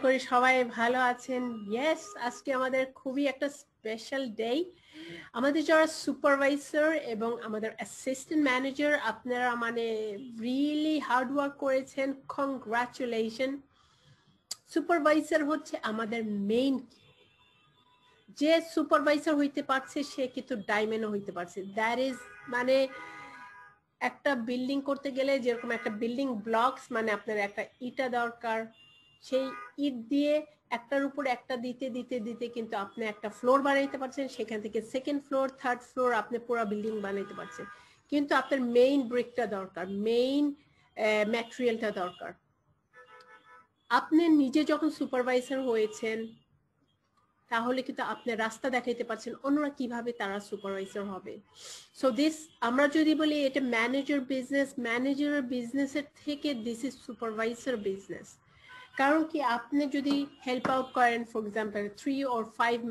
করি সবাই ভালো আছেন। ইয়েস, আজকে আমাদের খুবই একটা স্পেশাল ডে। আমাদের যারা সুপারভাইজার এবং আমাদের অ্যাসিস্ট্যান্ট ম্যানেজার, আপনারা মানে রিয়েলি হার্ড ওয়ার্ক করেছেন, কংগ্রাচুলেশন। সুপারভাইজার হচ্ছে আমাদের মেইন। যে সুপারভাইজার হইতে পারছে সে কিন্তু ডায়মন্ডও হইতে পারছে। দ্যাট ইজ মানে একটা বিল্ডিং করতে গেলে যেরকম একটা বিল্ডিং ব্লকস মানে আপনার একটা ইটা দরকার, সেই ইট দিয়ে একটার উপর একটা দিতে দিতে দিতে কিন্তু আপনি একটা ফ্লোর বানাইতে পারছেন, সেখান থেকে সেকেন্ড ফ্লোর, থার্ড ফ্লোর, আপনি পুরো বিল্ডিং বানাইতে পারছেন। কিন্তু আপনার মেইন ব্রিকটা দরকার, মেইন ম্যাটেরিয়ালটা দরকার। আপনি নিজে যখন সুপারভাইজার হয়েছেন তাহলে কিন্তু আপনি রাস্তা দেখাইতে পারছেন অন্যরা কিভাবে তারা সুপারভাইজার হবে। সো দিস আমরা যদি বলি এটা ম্যানেজার বিজনেস, ম্যানেজার বিজনেসের থেকে দিস ইজ সুপারভাইজার বিজনেস। কারণ কি আপনি যদি হেল্প আউট করেন, ফর এক্সাম্পল 3 or 5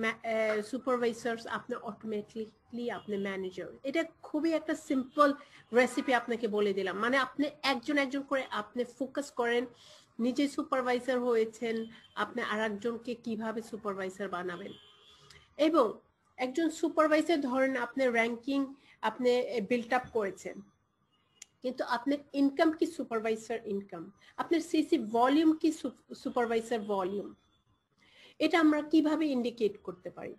সুপারভাইজার্স, আপনি অটোমেটিকলি আপনি ম্যানেজার। এটা খুবই একটা সিম্পল রেসিপি আপনাকে বলে দিলাম। মানে আপনি একজন একজন করে আপনি ফোকাস করেন, নিজে সুপারভাইজার হয়েছেন, আপনি আর একজনকে কিভাবে সুপারভাইজার বানাবেন। এবং একজন সুপারভাইজার ধরেন আপনি র্যাঙ্কিং আপনি বিল্ড আপ করেছেন, কিন্তু আপনার ইনকাম কি সুপারভাইজার ইনকাম, আপনার সিসি ভলিউম কি সুপারভাইজার ভলিউম, এটা আমরা কিভাবে ইন্ডিকেট করতে পারি।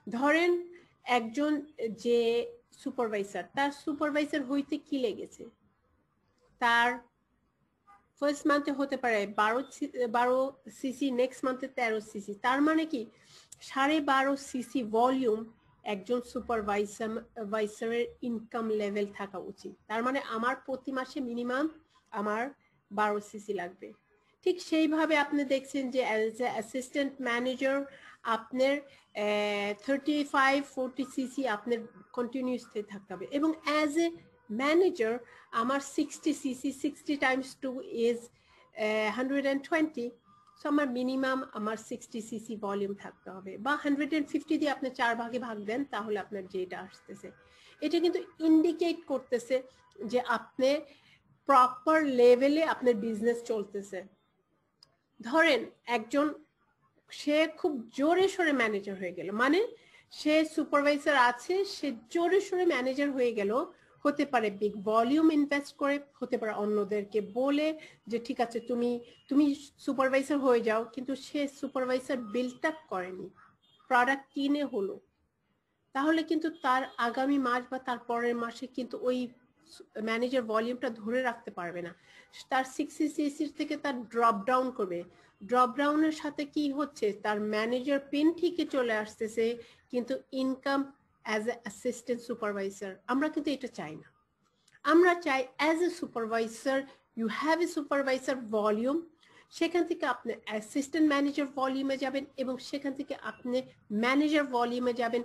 ধরেন একজন যে সুপারভাইজার, তার সুপারভাইজার হইতে কি লেগেছে, তার ফার্স্ট মান্থে হতে পারে 12 সিসি, নেক্সট মান্থে 13 সিসি। তার মানে কি 12.5 সিসি ভলিউম একজন সুপারভাইজারের ইনকাম লেভেল থাকা উচিত। তার মানে আমার প্রতি মাসে মিনিমাম আমার 12 সিসি লাগবে। ঠিক সেইভাবে আপনি দেখছেন যে অ্যাজ এ অ্যাসিস্ট্যান্ট ম্যানেজার আপনার 35-40 সিসি আপনার কন্টিনিউসলি থাকতে হবে। এবং অ্যাজ এ ম্যানেজার আমার 60 সিসি, 60 times 2 is 120, সো আমার মিনিমাম আমার 60 সিসি ভলিউম থাকতে হবে। বা 150 দিয়ে আপনি 4 ভাগে ভাগ দেন, তাহলে আপনার যেটা আসতেছে এটা কিন্তু ইন্ডিকেট করতেছে যে আপনি প্রপার লেভেলে আপনার বিজনেস চলতেছে। ধরেন একজন সে খুব জোরে সোরে ম্যানেজার হয়ে গেল, মানে সে সুপারভাইজার আছে, সে জোরে সোরে ম্যানেজার হয়ে গেল। হতে পারে বিগ ভলিউম ইনভেস্ট করে, হতে পারে অন্যদেরকে বলে যে ঠিক আছে তুমি তুমি সুপারভাইজার হয়ে যাও, কিন্তু সে সুপারভাইজার বিল্ড আপ করেনি, প্রোডাক্ট কিনে হলো, তাহলে কিন্তু তার আগামী মাস বা তার পরের মাসে কিন্তু ওই ম্যানেজার ভলিউমটা ধরে রাখতে পারবে না। তার 60 সিসির থেকে তার ড্রপ ডাউন করবে। ড্রপ ডাউনের সাথে কি হচ্ছে, তার ম্যানেজার পিন ঠিকই চলে আসতেছে, কিন্তু income as a assistant supervisor আমরা কিন্তু এটা চাই না। আমরা চাই as a supervisor you have a supervisor volume, সেখান থেকে আপনি অ্যাসিস্ট্যান্ট ম্যানেজার ভলিউমে যাবেন এবং সেখান থেকে আপনি ম্যানেজার ভলিউমে যাবেন।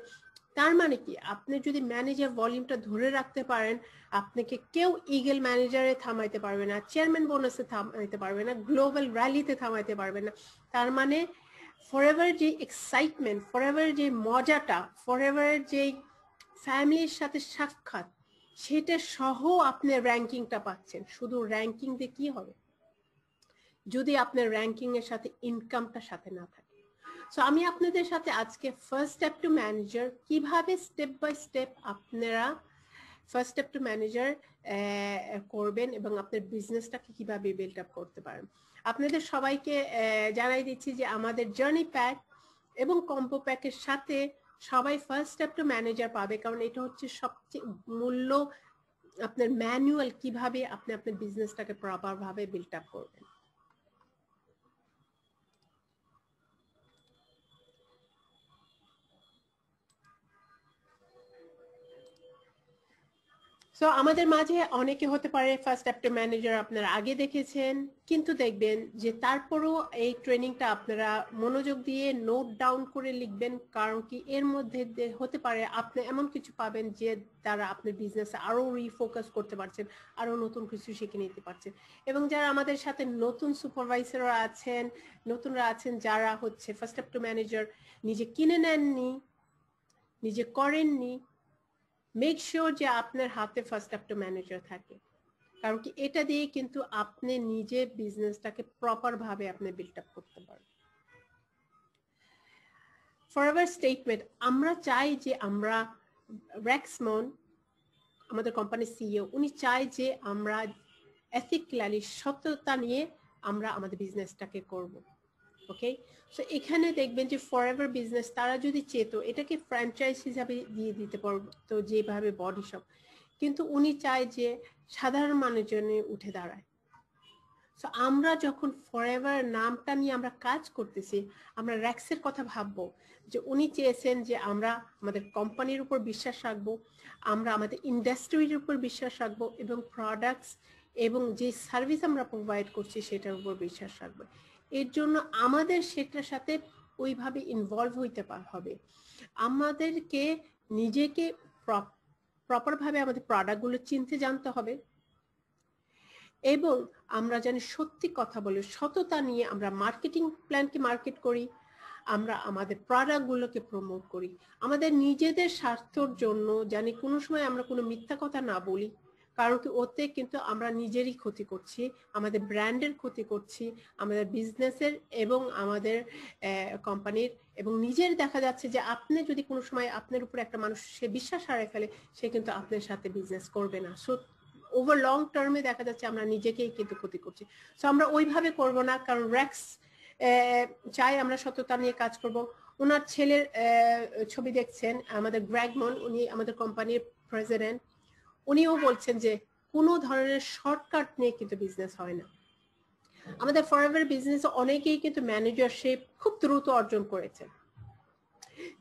তার মানে কি আপনি যদি ম্যানেজার ভলিউমটা ধরে রাখতে পারেন, আপনাকে কেউ ইগল ম্যানেজারে থামাইতে পারবে না, চেয়ারম্যান বোনাসে থামাইতে পারবে না, গ্লোবাল র্যালিতে থামাইতে পারবে না। তার মানে ফরএভার যে এক্সাইটমেন্ট, ফরএভার যে মজাটা, ফরএভার যে ফ্যামিলির সাথে সাক্ষাৎ, সেটা সহ আপনি র্যাঙ্কিংটা পাচ্ছেন। শুধু র্যাঙ্কিং দিয়ে কি হবে যদি আপনার র্যাঙ্কিং এর সাথে ইনকামটা সাথে না থাকে। সো আমি আপনাদের সাথে আজকে ফার্স্ট স্টেপ টু ম্যানেজার, কিভাবে স্টেপ বাই স্টেপ আপনারা ফার্স্ট স্টেপ টু ম্যানেজার করবেন এবং আপনার বিজনেসটাকে কিভাবে বিল্ড আপ করতে পারেন। আপনাদের সবাইকে জানাই দিচ্ছি যে আমাদের জার্নি প্যাক এবং কম্বো প্যাকের সাথে সবাই ফার্স্ট স্টেপ টু ম্যানেজার পাবে, কারণ এটা হচ্ছে সবচেয়ে মূল্য আপনার ম্যানুয়াল, কিভাবে আপনি আপনার বিজনেসটাকে প্রপার ভাবে বিল্ড আপ করবেন। সো আমাদের মাঝে অনেকে হতে পারে ফার্স্ট স্টেপ টু ম্যানেজার আপনারা আগে দেখেছেন, কিন্তু দেখবেন যে তারপরও এই ট্রেনিংটা আপনারা মনোযোগ দিয়ে নোট ডাউন করে লিখবেন। কারণ কি এর মধ্যে হতে পারে আপনি এমন কিছু পাবেন যে দ্বারা আপনার বিজনেসে আরো রিফোকাস করতে পারছেন, আরো নতুন কিছু শিখে নিতে পারছেন। এবং যারা আমাদের সাথে নতুন সুপারভাইজাররা আছেন, নতুনরা আছেন যারা হচ্ছে ফার্স্ট স্টেপ টু ম্যানেজার নিজে কিনে নেননি, নিজে করেননি, মেক শিওর যে আপনার হাতে ফার্স্ট স্টেপ টু ম্যানেজার থাকে। কারণ কি এটা দিয়ে কিন্তু আপনি নিজে বিজনেসটাকে প্রপার ভাবে আপনি বিল্ড আপ করতে পারবেন। ফরএভার স্টেটমেন্ট, আমরা চাই যে আমরা রেক্সমন আমাদের কোম্পানির সিইও উনি চাই যে আমরা এথিক্যালি সততা নিয়ে আমরা আমাদের বিজনেসটাকে করব। ওকে, সো এখানে দেখবেন যে ফরএভার বিজনেস তারা যদি চেত এটাকে ফ্র্যাঞ্চাইজ হিসাবে দিয়ে দিতে পারতো যেভাবে বডি শপ, কিন্তু উনি চায় যে সাধারণ মানুষজনে উঠে দাঁড়ায়। সো আমরা যখন ফরএভার নামটা নিয়ে আমরা কাজ করতেছি, আমরা র্যাক্সের কথা ভাববো যে উনি চেয়েছেন যে আমরা আমাদের কোম্পানির উপর বিশ্বাস রাখবো, আমরা আমাদের ইন্ডাস্ট্রির উপর বিশ্বাস রাখবো এবং প্রোডাক্টস এবং যে সার্ভিস আমরা প্রোভাইড করছি সেটার উপর বিশ্বাস রাখবো। এর জন্য আমাদের সেটার সাথে ওইভাবে ইনভলভ হইতে হবে। আমাদেরকে নিজেকে প্রপারভাবে আমাদের প্রোডাক্টগুলো চিনতে জানতে হবে এবং আমরা জানি সত্যি কথা বলে সততা নিয়ে আমরা মার্কেটিং প্ল্যানকে মার্কেট করি, আমরা আমাদের প্রোডাক্টগুলোকে প্রমোট করি আমাদের নিজেদের স্বার্থের জন্য, জানি কোনো সময় আমরা কোনো মিথ্যা কথা না বলি, কারণ কি ওতে কিন্তু আমরা নিজেরই ক্ষতি করছি, আমাদের ব্র্যান্ডের ক্ষতি করছি, আমাদের বিজনেসের এবং আমাদের কোম্পানির, এবং নিজের দেখা যাচ্ছে যে আপনি যদি কোনো সময় আপনার উপর একটা মানুষ সে বিশ্বাস হারিয়ে ফেলে, সে কিন্তু আপনার সাথে বিজনেস করবে না। সো ওভার লং টার্মে দেখা যাচ্ছে আমরা নিজেকেই কিন্তু ক্ষতি করছি। সো আমরা ওইভাবে করব না, কারণ র্যাক্স চাই আমরা সততা নিয়ে কাজ করব। ওনার ছেলের ছবি দেখছেন, আমাদের গ্র্যাগমন, উনি আমাদের কোম্পানির প্রেসিডেন্ট, উনিও বলছেন যে কোনো ধরনের শর্টকাট নিয়ে কিন্তু বিজনেস হয় না। আমাদের ফরএভার বিজনেস অনেকেই কিন্তু ম্যানেজারশিপ খুব দ্রুত অর্জন করেছে,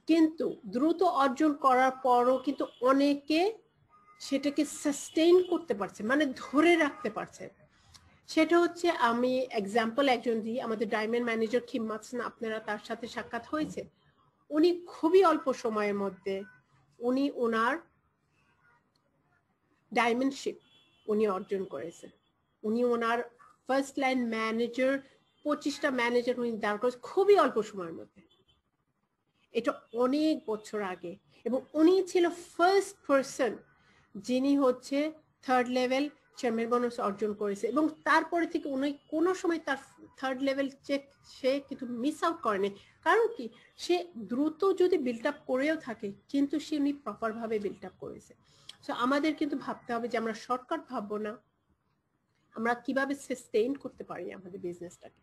কিন্তু দ্রুত অর্জন করার পরও কিন্তু অনেকে সেটাকে সাস্টেইন করতে পারছে, মানে ধরে রাখতে পারছে। সেটা হচ্ছে, আমি এক্সাম্পল একজন দিই, আমাদের ডায়মন্ড ম্যানেজার কিম মাতসন, আপনারা তার সাথে সাক্ষাৎ হয়েছে, উনি খুবই অল্প সময়ের মধ্যে উনি ওনার ডায়মন্ডশিপ উনি অর্জন করেছেন। উনি ওনার ফার্স্ট লাইন ম্যানেজার 25টা ম্যানেজার উনি দাঁড় করেছেন খুবই অল্প সময়ের মধ্যে। এটা অনেক বছর আগে, এবং উনি ছিল ফার্স্ট পারসন যিনি হচ্ছে থার্ড লেভেল চেয়ারম্যান বোনাস অর্জন করেছে, এবং তারপরে থেকে উনি কোনো সময় তার থার্ড লেভেল চেক সে কিন্তু মিস আউট করেনি। কারণ কি, সে দ্রুত যদি বিল্ড আপ করেও থাকে কিন্তু সে উনি প্রপার ভাবে বিল্ড আপ করেছে। সো আমাদের কিন্তু ভাবতে হবে যে আমরা শর্টকাট ভাববো না, আমরা কিভাবে সাস্টেইন করতে পারি আমাদের বিজনেসটাকে।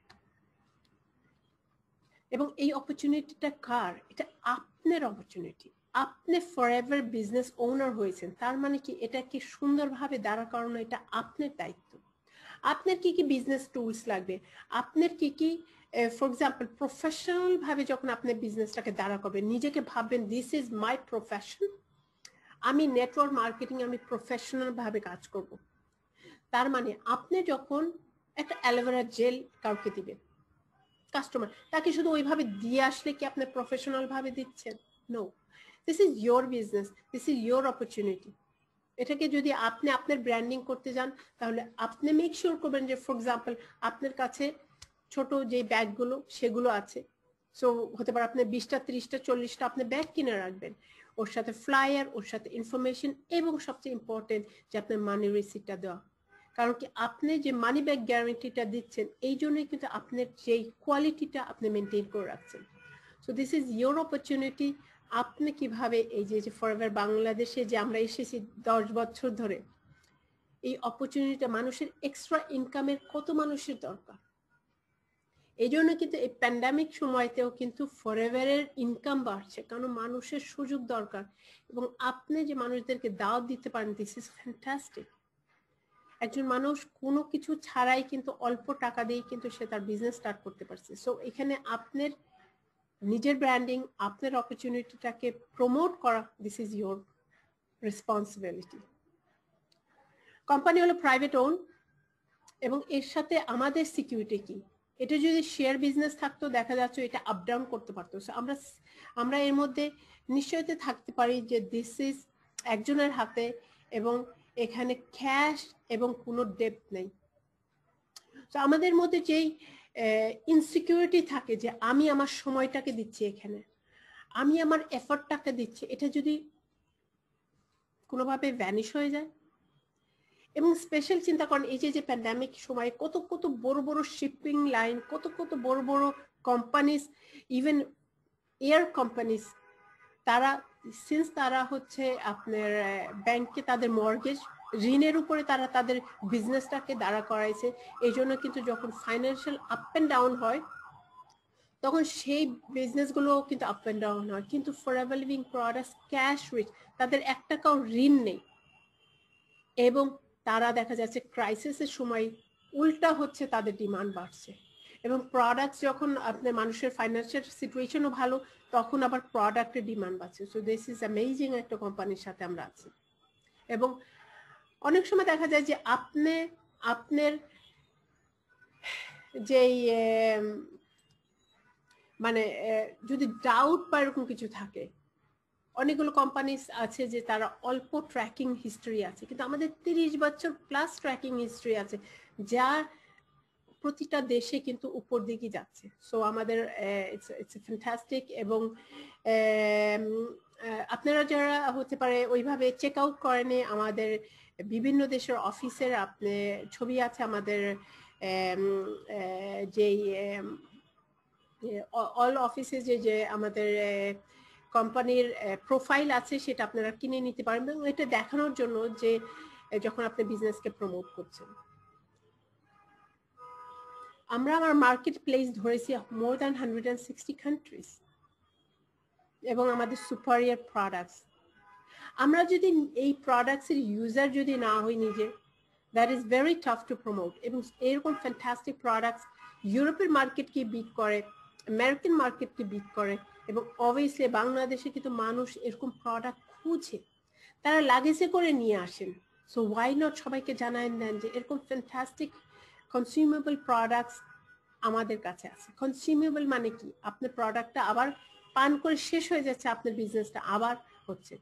এবং এই অপরচুনিটিটা কার? এটা আপনার অপরচুনিটি। আপনি ফরএভার বিজনেস ওনার হয়েছেন, তার মানে কি এটাকে সুন্দরভাবে দাঁড়া করানো এটা আপনার দায়িত্ব। আপনার কি কি বিজনেস টুলস লাগবে, আপনার কি কি, ফর এক্সাম্পল প্রফেশনাল ভাবে যখন আপনি বিজনেসটাকে দাঁড়া করবেন, নিজেকে ভাববেন দিস ইজ মাই প্রফেশন, আমি নেটওয়ার্ক মার্কেটিং আমি প্রফেশনাল ভাবে কাজ করব। তার মানে আপনি যখন একটা অ্যালোভেরা জেল কাউকে দিবেন কাস্টমার, তাকে শুধু ওইভাবে দিয়ে আসলে কি আপনি প্রফেশনাল ভাবে দিচ্ছেন? No, this is your business, this is your opportunity. এটাকে যদি আপনি আপনার ব্র্যান্ডিং করতে যান, তাহলে আপনি মেক শিওর করবেন যে ফর এক্সাম্পল আপনার কাছে ছোট যে ব্যাগগুলো সেগুলো আছে, সো হতে পারে আপনি 20টা 30টা 40টা আপনি ব্যাগ কিনে রাখবেন, ওর সাথে ফ্লায়ার, ওর সাথে ইনফরমেশন, এবং সবচেয়ে ইম্পর্টেন্ট যে আপনার মানি রিসিপ্টটা দেওয়া। কারণ কি আপনি যে মানি ব্যাক গ্যারান্টিটা দিচ্ছেন এই জন্যই কিন্তু আপনার যেই কোয়ালিটিটা আপনি মেনটেন করে রাখছেন। So this is your opportunity. আপনি কিভাবে এই যে ফরএভার বাংলাদেশে যে আমরা এসেছি 10 বছর ধরে, এই অপরচুনিটিটা, মানুষের এক্সট্রা ইনকামের কত মানুষের দরকার, এই জন্য কিন্তু এই প্যান্ডামিক সময়তেও কিন্তু ফরএভারের ইনকাম বাড়ছে, কারণ মানুষের সুযোগ দরকার, এবং আপনি যে মানুষদেরকে দাওয়াত দিতে পারেন, দিস ইজ ফ্যান্টাস্টিক। একজন মানুষ কোনো কিছু ছাড়াই কিন্তু অল্প টাকা দিয়ে কিন্তু সে তার বিজনেস স্টার্ট করতে পারছে। সো এখানে আপনার নিজের ব্র্যান্ডিং, আপনার অপরচুনিটিটাকে প্রমোট করা, this is your responsibility. Company হলো প্রাইভেট ওন, এবং এর সাথে আমাদের সিকিউরিটি কি, এটা যদি শেয়ার বিজনেস থাকতো দেখা যাচ্ছে এটা আপ ডাউন করতে পারতো। আমরা এর মধ্যে নিশ্চয়তা থাকতে পারি যে দিস ইজ একজনের হাতে, এবং এখানে ক্যাশ এবং কোনো ডেট নেই। তো আমাদের মধ্যে যেই ইনসিকিউরিটি থাকে যে আমি আমার সময়টাকে দিচ্ছি এখানে, আমি আমার এফর্টটাকে দিচ্ছি, এটা যদি কোনোভাবে ভ্যানিশ হয়ে যায়, এবং স্পেশাল চিন্তা করেন এই যে প্যান্ডামিক সময় কত বড় বড় শিপিং লাইন, কত বড় বড় কোম্পানিজ, ইভেন এয়ার কোম্পানিজ, তারা সিন্স তারা হচ্ছে আপনার ব্যাংকে তাদের মর্গেজ ঋণের উপরে তারা তাদের বিজনেসটাকে দাঁড়া করাইছে, এই জন্য কিন্তু যখন ফাইন্যান্সিয়াল আপ অ্যান্ড ডাউন হয় তখন সেই বিজনেসগুলো কিন্তু আপ অ্যান্ড ডাউন হয়। কিন্তু Forever Living Products cash rich, তাদের 1 টাকাও ঋণ নেই, এবং তারা দেখা যাচ্ছে ক্রাইসিসের সময় উল্টা হচ্ছে তাদের ডিমান্ড বাড়ছে, এবং প্রোডাক্টস যখন আপনার মানুষের ফাইন্যান্সিয়াল সিচুয়েশনও ভালো তখন আবার প্রোডাক্টের ডিমান্ড বাড়ছে। সো দিস ইজ অ্যামেজিং একটা কোম্পানির সাথে আমরা আছি। এবং অনেক সময় দেখা যায় যে আপনার যেই মানে যদি ডাউট বা এরকম কিছু থাকে, অনেকগুলো কোম্পানিজ আছে যে তারা অল্প ট্র্যাকিং হিস্ট্রি আছে, কিন্তু আমাদের 30 বছর প্লাস ট্র্যাকিং হিস্ট্রি আছে, যা প্রতিটা দেশে কিন্তু উপর দিকে যাচ্ছে। সো আমাদের ইটস ফ্যান্টাস্টিক। এবং আপনারা যারা হতে পারে ওইভাবে চেক আউট করেন আমাদের বিভিন্ন দেশের অফিসের আপনি ছবি আছে আমাদের যেই অল অফিসে যে আমাদের কোম্পানির প্রোফাইল আছে সেটা আপনারা কিনে নিতে পারেন, এবং এটা দেখানোর জন্য যে যখন আপনি বিজনেসকে প্রমোট করছেন। আমরা আমার মার্কেট প্লেস ধরেছি মোর দ্যান 160 কান্ট্রিজ, এবং আমাদের সুপারিয়ার প্রোডাক্টস। আমরা যদি এই প্রোডাক্টসের ইউজার যদি না হই নিজে, that is very tough to promote. এবং এরকম ফ্যান্টাস্টিক প্রোডাক্টস ইউরোপের মার্কেটকে বিট করে, আমেরিকান মার্কেটকে বিট করে, এবং অবভিয়াসলি বাংলাদেশে কিন্তু মানুষ এরকম প্রোডাক্ট খুঁজে, তারা লাগেজে করে নিয়ে আসেন। সো ওয়াই নট সবাইকে জানায় দেন যে এরকম ফ্যান্টাস্টিক কনজিউমেবল প্রোডাক্টস আমাদের কাছে আছে। কনজিউমেবল মানে কি, আপনার প্রোডাক্টটা আবার পান করে শেষ হয়ে যাচ্ছে, আপনার বিজনেসটা আবার হচ্ছে।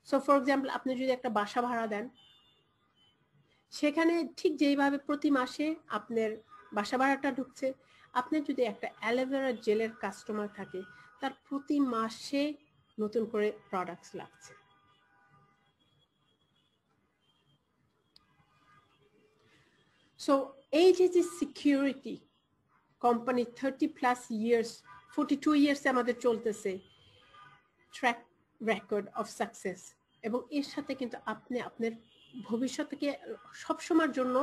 সো ফর এক্সাম্পল, আপনি যদি একটা বাসা ভাড়া দেন, সেখানে ঠিক যেইভাবে প্রতি মাসে আপনার বাসা ভাড়াটা ঢুকছে, আপনার যদি একটা অ্যালোভেরা জেলের কাস্টমার থাকে, তার প্রতি মাসে নতুন করে প্রোডাক্টস লাগছে। সো এই যে সিকিউরিটি কোম্পানি 30+ ইয়ার্স, 42 ইয়ার্স আমাদের চলতেছে ট্র্যাক রেকর্ড অফ সাকসেস, এবং এর সাথে কিন্তু আপনি আপনার ভবিষ্যৎকে সবসময়ের জন্য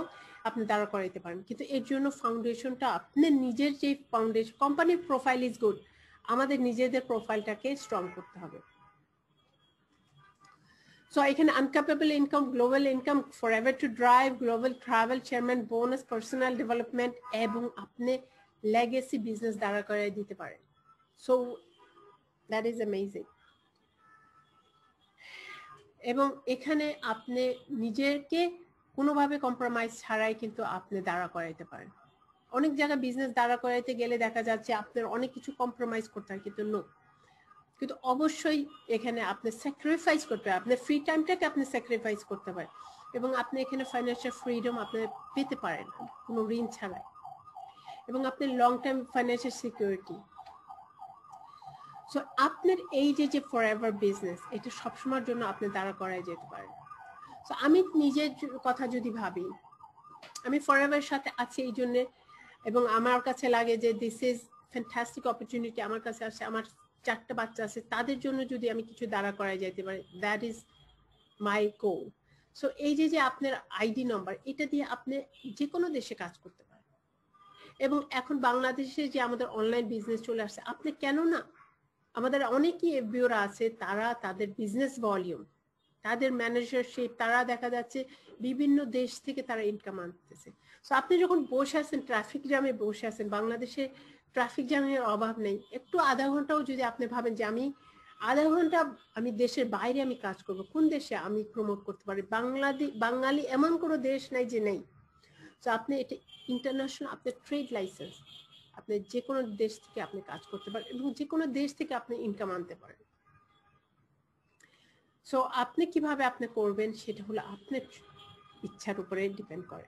আপনি দাঁড়া করাইতে পারেন। কিন্তু এর জন্য ফাউন্ডেশনটা আপনার নিজের যে ফাউন্ডেশন, কোম্পানির প্রোফাইল ইজ গুড, আমাদের নিজেদের প্রোফাইলটাকে স্ট্রং করতে হবে। সো এখানে uncappable income, global income, forever to drive, global travel, chairman bonus, personal development, এবং আপনি লেগেসি বিজনেস দাঁড়া করাই দিতে পারেন। So that is amazing. এবং এখানে আপনি নিজেকে কোনোভাবে কম্প্রোমাইজ ছাড়াই কিন্তু আপনি দাঁড়া করাইতে পারেন। অনেক জায়গায় বিজনেস দাঁড়া করাইতে গেলে দেখা যাচ্ছে আপনার অনেক কিছু কম্প্রোমাইজ করতে হয়, কিন্তু নো, কিন্তু অবশ্যই এখানে আপনি স্যাক্রিফাইস করতে হয়, আপনার ফ্রি টাইমটাকে আপনি স্যাক্রিফাইস করতে পারেন, এবং আপনি এখানে ফাইন্যান্সিয়াল ফ্রিডম আপনি পেতে পারেন কোনো ঋণ ছাড়াই, এবং আপনি long time financial security. So আপনার এই যে ফরএভার বিজনেস, এটা সবসময়ের জন্য আপনি দাঁড়া করাই যেতে পারেন। সো আমি নিজের কথা যদি ভাবি, আমি ফরএভার সাথে আছি এই জন্যে, এবং আমার কাছে লাগে যে দিস ইজ ফ্যান্টাস্টিক অপরচুনিটি। আমার কাছে আসে, আমার 4টা বাচ্চা আছে, তাদের জন্য যদি আমি কিছু দাঁড়া করাই যেতে পারি, that is my goal. So এই যে আপনার আইডি নাম্বার, এটা দিয়ে আপনি যে কোনো দেশে কাজ করতে পারেন। এবং এখন বাংলাদেশে যে আমাদের অনলাইন বিজনেস চলে আসছে, আপনি কেন না, আমাদের অনেকই এফবিওরা আছে, তারা তাদের বিজনেস ভলিউম, তাদের ম্যানেজারশিপ, তারা দেখা যাচ্ছে বিভিন্ন দেশ থেকে তারা ইনকাম আনতেছে। সো আপনি যখন বসে আছেন, ট্রাফিক জ্যামে বসে আছেন, বাংলাদেশে ট্রাফিক জ্যামের অভাব নেই, একটু আধা ঘন্টাও যদি আপনি ভাবেন যে আমি আধা ঘন্টা আমি দেশের বাইরে আমি কাজ করব, কোন দেশে আমি প্রমোট করতে পারি, বাঙালি এমন কোনো দেশ নাই যে নেই। তো আপনি এটা ইন্টারন্যাশনাল, আপনার ট্রেড লাইসেন্স, আপনি যে কোনো দেশ থেকে আপনি কাজ করতে পারেন, এবং যে কোনো দেশ থেকে আপনি ইনকাম আনতে পারেন। সো আপনি কিভাবে আপনি করবেন সেটা হলো আপনার ইচ্ছার উপরে ডিপেন্ড করে।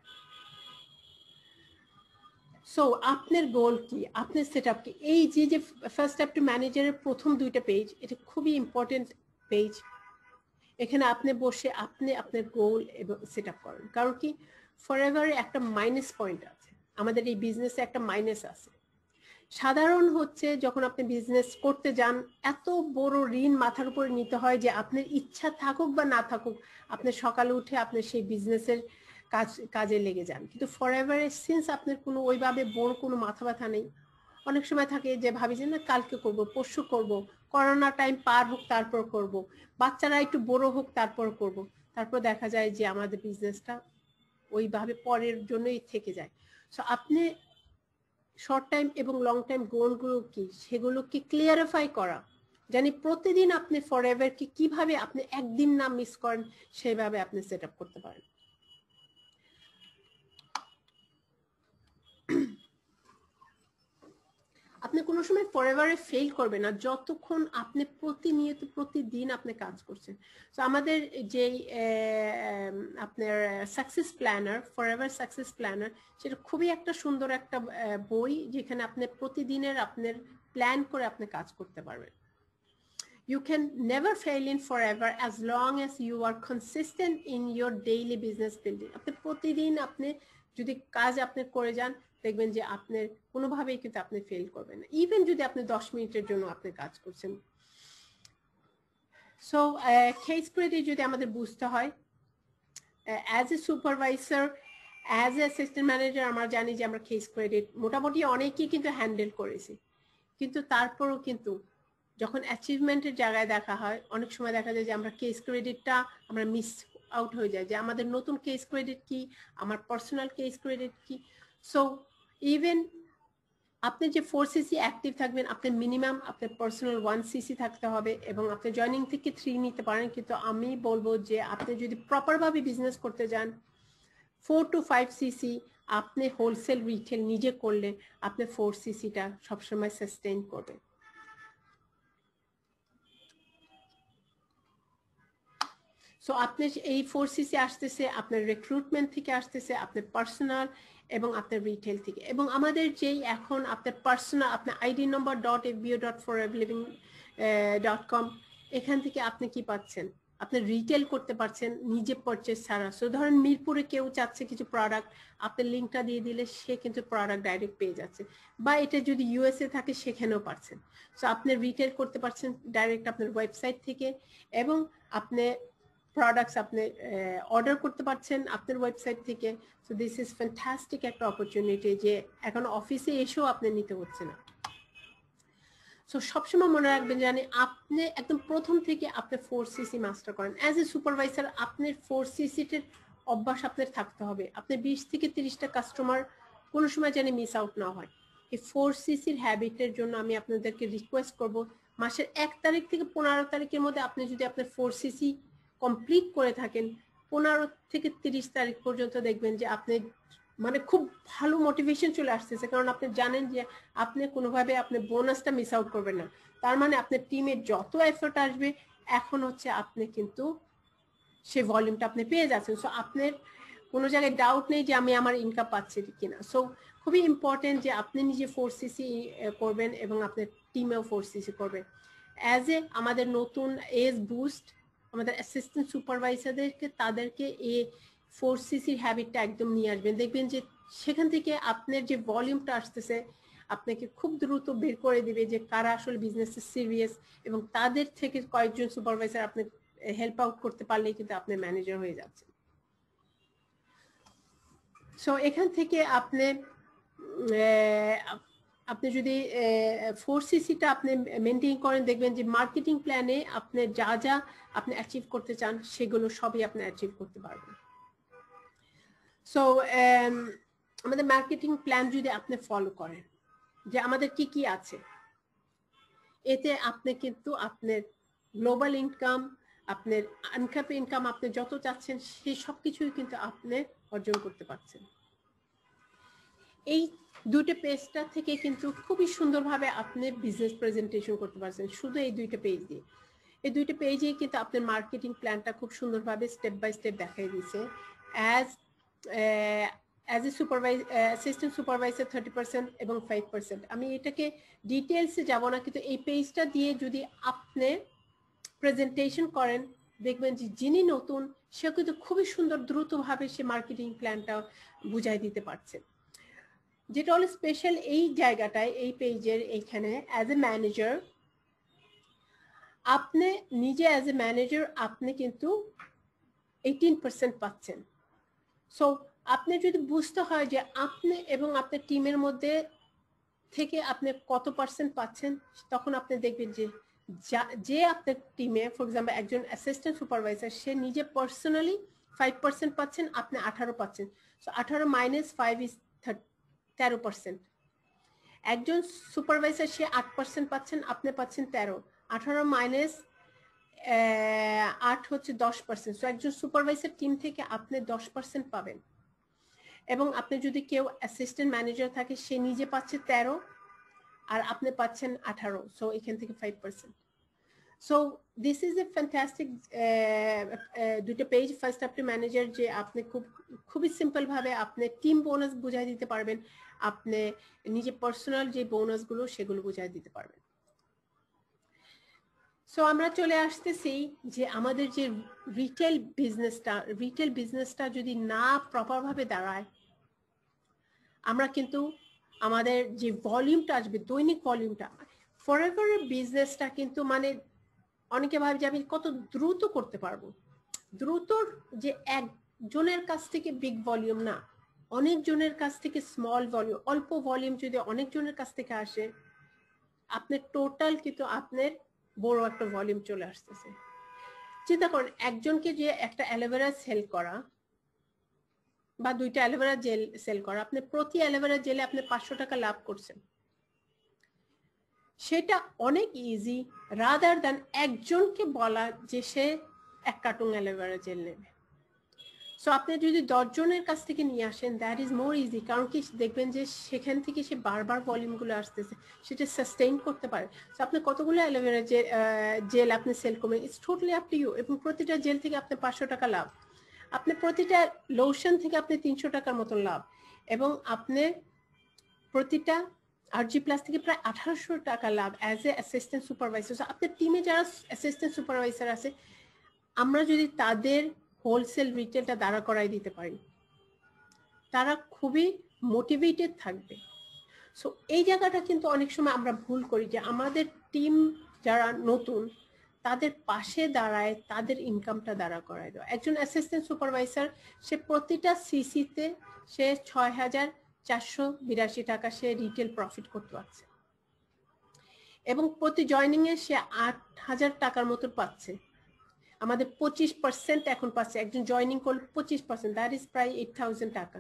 সো আপনার গোল কি, আপনার সেটআপ কি, এই যে ফার্স্ট স্টেপ টু ম্যানেজারের প্রথম 2টা পেজ, এটা খুবই ইম্পর্টেন্ট পেজ। এখানে আপনি বসে আপনি আপনার গোল এবং সেটআপ করেন। কারণ কি, ফরএভারে একটা মাইনাস পয়েন্ট আছে, আমাদের এই বিজনেসে একটা মাইনাস আছে, সাধারণ হচ্ছে যখন আপনি বিজনেস করতে যান এত বড় ঋণ মাথার উপরে নিতে হয় যে আপনার ইচ্ছা থাকুক বা না থাকুক আপনি সকালে উঠে আপনি সেই বিজনেসের কাজে লেগে যান, কিন্তু ফরএভারে সিন্স আপনার কোনো ওইভাবে বড় কোনো মাথা ব্যথা নেই, অনেক সময় থাকে যে ভাবি যে না কালকে করব, পরশু করব, করোনা টাইম পার হোক তারপর করব, বাচ্চারা একটু বড় হোক তারপর করব, তারপর দেখা যায় যে আমাদের বিজনেসটা ওইভাবে পরের জন্যই থেকে যায়। সো আপনি শর্ট টাইম এবং লং টাইম গোলগুলো কি সেগুলোকে ক্লিয়ারিফাই করা, জানি প্রতিদিন আপনি ফরএভার কি কিভাবে আপনি একদিন না মিস করেন সেইভাবে আপনি সেট আপ করতে পারেন। আপনি কোনো সময় ফরএভারে ফেল করবে না যতক্ষণ আপনি প্রতিনিয়ত প্রতিদিন আপনি কাজ করছেন। তো আমাদের যেই আপনার success planner, Forever success planner, সেটা খুবই একটা সুন্দর একটা বই যেখানে আপনি প্রতিদিনের আপনার প্ল্যান করে আপনি কাজ করতে পারবেন। You can never fail in forever as long as you are consistent in your daily business building. আপনি প্রতিদিন আপনি যদি কাজ আপনি করে যান দেখবেন যে আপনার কোনোভাবেই কিন্তু আপনি ফেল করবেন না, ইভেন যদি আপনি 10 মিনিটের জন্য আপনি কাজ করছেন। সো কেস ক্রেডিট যদি আমাদের বুঝতে হয়, as a supervisor, as a assistant manager আমরা জানি যে আমরা কেস ক্রেডিট মোটামুটি অনেকেই কিন্তু হ্যান্ডেল করেছি, কিন্তু তারপরও কিন্তু যখন অ্যাচিভমেন্টের জায়গায় দেখা হয় অনেক সময় দেখা যায় যে আমরা কেস ক্রেডিটটা আমরা মিস আউট হয়ে যায়, যে আমাদের নতুন কেস ক্রেডিট কি, আমার পার্সোনাল কেস ক্রেডিট কি। সো ইভেন আপনি যে 4cc অ্যাক্টিভ থাকবেন আপনার মিনিমাম আপনার পার্সোনাল 1cc থাকতে হবে, এবং আপনি জয়নিং থেকে 3 নিতে পারেন, কিন্তু আমি বলবো যে আপনি যদি প্রপারভাবে বিজনেস করতে যান 4 to 5cc আপনি হোলসেল রিটেল নিজে করলে আপনি 4cc-টা সবসময় সাস্টেইন করবে। সো আপনি এই 4cc আসতেছে আপনার রিক্রুটমেন্ট থেকে, আসতেছে আপনার পার্সোনাল এবং আপনার রিটেল থেকে, এবং আমাদের যেই এখন আপনার পার্সোনাল আপনার id number.fbo.foreverliving.com এখান থেকে আপনি কি পাচ্ছেন, আপনি রিটেল করতে পারছেন নিজে পারচেজ ছাড়া। সো ধরেন মিরপুরে কেউ চাচ্ছে কিছু প্রোডাক্ট, আপনার লিঙ্কটা দিয়ে দিলে সে কিন্তু প্রোডাক্ট ডাইরেক্ট পেয়ে যাচ্ছে, বা এটা যদি ইউএসএ থাকে সেখানেও পারছেন। সো আপনি রিটেল করতে পারছেন ডাইরেক্ট আপনার ওয়েবসাইট থেকে, এবং আপনি প্রোডাক্টস আপনি অর্ডার করতে পারছেন আপনার ওয়েবসাইট থেকে। সো দিস ইজ ফ্যান্টাস্টিক একটা অপরচুনিটি যে এখন অফিসে এসেও আপনি নিতে হচ্ছে না। সো সবসময় মনে রাখবেন জানি আপনি একদম প্রথম থেকে আপনি 4cc মাস্টার করেন। অ্যাজ এ সুপারভাইজার আপনার 4cc-র অভ্যাস আপনার থাকতে হবে, আপনার 20 থেকে 30টা কাস্টমার কোনো সময় জানি মিস আউট না হয়। এই 4cc-র হ্যাবিটের জন্য আমি আপনাদেরকে রিকোয়েস্ট করব মাসের 1 তারিখ থেকে 15 তারিখের মধ্যে আপনি যদি আপনার 4cc কমপ্লিট করে থাকেন 15 থেকে 30 তারিখ পর্যন্ত দেখবেন যে আপনি মানে খুব ভালো মোটিভেশন চলে আসতেছে, কারণ আপনি জানেন যে আপনি কোনোভাবে আপনি বোনাসটা মিস আউট করবেন না। তার মানে আপনার টিমের যত এফোর্ট আসবে এখন হচ্ছে আপনি কিন্তু সেই ভলিউমটা আপনি পেয়ে যাচ্ছেন। সো আপনার কোনো জায়গায় ডাউট নেই যে আমি আমার ইনকাম পাচ্ছি কিনা। সো খুবই ইম্পর্টেন্ট যে আপনি নিজে 4cc করবেন এবং আপনার টিমেও 4cc করবেন। অ্যাজ এ আমাদের নতুন এজ বুস্ট আমাদের অ্যাসিস্ট্যান্ট সুপারভাইজারদেরকে তাদেরকে এই 4cc-র হ্যাবিটটা একদম নিয়ে আসবেন, দেখবেন যে সেখান থেকে আপনার যে ভলিউমটা আসতেছে আপনাকে খুব দ্রুত বের করে দিবে যে কারা আসলে বিজনেসে সিরিয়াস, এবং তাদের থেকে কয়েকজন সুপারভাইজার আপনি হেল্প আউট করতে পারলেই কিন্তু আপনি ম্যানেজার হয়ে যাচ্ছেন। সো এখান থেকে আপনি যদি 4cc-টা আপনি মেনটেন করেন দেখবেন যে মার্কেটিং প্ল্যানে আপনি যা যা আপনি অ্যাচিভ করতে চান সেগুলো সবই আপনি অ্যাচিভ করতে পারবেন। সো আমাদের মার্কেটিং প্ল্যান যদি আপনি ফলো করেন যে আমাদের কি কি আছে, এতে আপনি কিন্তু আপনার গ্লোবাল ইনকাম, আপনার আনক্যাপ ইনকাম আপনি যত চাচ্ছেন সেই সব কিছুই কিন্তু আপনি অর্জন করতে পারছেন। এই দুইটা পেজটা থেকে কিন্তু খুবই সুন্দরভাবে আপনি বিজনেস প্রেজেন্টেশন করতে পারছেন শুধু এই দুইটা পেজ দিয়ে। এই দুইটা পেজেই কিন্তু আপনার মার্কেটিং প্ল্যানটা খুব সুন্দরভাবে স্টেপ বাই স্টেপ দেখাই দিয়েছে। অ্যাজ এ অ্যাসিস্ট্যান্ট সুপারভাইজার 30% এবং 5%। আমি এটাকে ডিটেলসে যাব না, কিন্তু এই পেজটা দিয়ে যদি আপনি প্রেজেন্টেশন করেন দেখবেন যে যিনি নতুন সে কিন্তু খুবই সুন্দর দ্রুতভাবে সে মার্কেটিং প্ল্যানটা বুঝাই দিতে পারছে। যেটা হলো স্পেশাল এই জায়গাটায় এই পেজের এইখানে অ্যাজ এ ম্যানেজার আপনি নিজে অ্যাজ এ ম্যানেজার আপনি কিন্তু 18% পাচ্ছেন। সো আপনি যদি বুঝতে হয় যে আপনি এবং আপনার টিমের মধ্যে থেকে আপনি কত পার্সেন্ট পাচ্ছেন, তখন আপনি দেখবেন যে আপনার টিমে ফর এক্সাম্পল একজন অ্যাসিস্ট্যান্ট সুপারভাইজার সে নিজে পার্সোনালি 5% পাচ্ছেন, আপনি 18 পাচ্ছেন। So 18 minus 5 is 13%। একজন সুপারভাইজার সে 8% পাচ্ছেন, আপনি পাচ্ছেন 13। 18 মাইনাস 8 হচ্ছে 10%। সো একজন সুপারভাইজার টিম থেকে আপনি 10% পাবেন। এবং আপনি যদি কেউ অ্যাসিস্ট্যান্ট ম্যানেজার থাকে সে নিজে পাচ্ছে 13 আর আপনি পাচ্ছেন 18। সো এখান থেকে 5%। So this is a fantastic দুটো পেজ। ফার্স্ট আপনি ম্যানেজার যে আপনি খুবই সিম্পল ভাবে আপনি টিম বোনাস বুঝাই দিতে পারবেন, আপনি নিজে পার্সোনাল যে বোনাসগুলো সেগুলো বুঝাই দিতে পারবেন। সো আমরা চলে আসতেছি যে আমাদের যে রিটেল বিজনেসটা যদি না প্রপারভাবে দাঁড়ায়, আমরা কিন্তু আমাদের যে ভলিউমটা আসবে দৈনিক ভলিউমটা, ফরএভার বিজনেসটা কিন্তু মানে অনেকে ভাবে যে আমি কত দ্রুত করতে পারবো। দ্রুত যে একজনের কাছ থেকে বিগ ভলিউম না, অনেকজনের কাছ থেকে স্মল ভলিউম, অল্প ভলিউম যদি অনেকজনের কাছ থেকে আসে, আপনার টোটাল কিন্তু আপনার বড় একটা ভলিউম চলে আসতেছে। চিন্তা করেন একজনকে যে একটা অ্যালোভেরা সেল করা বা দুইটা অ্যালোভেরা জেল সেল করা, আপনি প্রতি অ্যালোভেরা জেলে আপনি 500 টাকা লাভ করছেন, সেটা অনেক ইজি রাদার দ্যান একজনকে বলা যে সে 1 কার্টুন অ্যালোভেরা জেল নেবে। সো আপনি যদি 10 জনের কাছ থেকে নিয়ে আসেন, দ্যাট ইজ মোর ইজি। কারণ কি দেখবেন যে সেখান থেকে সে বারবার ভলিউমগুলো আসতেছে, সেটা সাস্টেইন করতে পারে। সো আপনি কতগুলো অ্যালোভেরা জেল আপনি সেল করবেন, it's totally up to you. এবং প্রতিটা জেল থেকে আপনি 500 টাকা লাভ, আপনি প্রতিটা লোশন থেকে আপনি 300 টাকার মতো লাভ, এবং আপনি প্রতিটা RG প্লাস থেকে প্রায় 1800 টাকা লাভ অ্যাজ এ অ্যাসিস্ট্যান্ট সুপারভাইজার। আপনার টিমে যারা অ্যাসিস্ট্যান্ট সুপারভাইজার আছে, আমরা যদি তাদের হোলসেল রিটেলটা দাঁড়া করাই দিতে পারি, তারা খুবই মোটিভেটেড থাকবে। সো এই জায়গাটা কিন্তু অনেক সময় আমরা ভুল করি যে আমাদের টিম যারা নতুন তাদের পাশে দাঁড়ায় তাদের ইনকামটা দাঁড়া করায় দেওয়া। একজন অ্যাসিস্ট্যান্ট সুপারভাইজার সে প্রতিটা সিসিতে সে 6482 টাকা সে রিটেল প্রফিট করতে পারছে, এবং প্রতি জয়নিং এ সে 8000 টাকার মতো পাচ্ছে। আমাদের 25% এখন পাচ্ছে, একজন জয়নিং করলে 25%, দ্যাট ইজ প্রায় 8000 টাকা।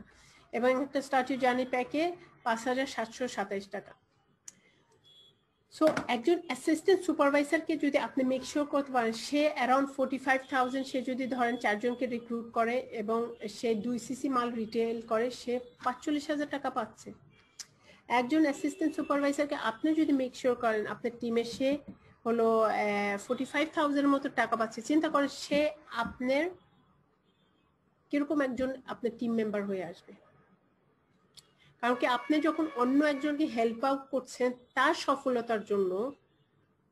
এবং একটা স্টার্টিং জার্নি প্যাকে 5727 টাকা। সো একজন অ্যাসিস্ট্যান্ট সুপারভাইজারকে যদি আপনি মেক শিওর করতে পারেন সে অ্যারাউন্ড 45,000, সে যদি ধরেন 4 জনকে রিক্রুট করে এবং সে 2 সিসি মাল রিটেল করে, সে 45,000 টাকা পাচ্ছে। একজন অ্যাসিস্ট্যান্ট সুপারভাইজারকে আপনি যদি মেক শিওর করেন আপনার টিমে সে হলো 45,000 মতো টাকা পাচ্ছে, চিন্তা করেন সে আপনার কিরকম একজন আপনার টিম মেম্বার হয়ে আসবে। কারণ কি আপনি যখন অন্য একজনকে হেল্প আউট করছেন তার সফলতার জন্য,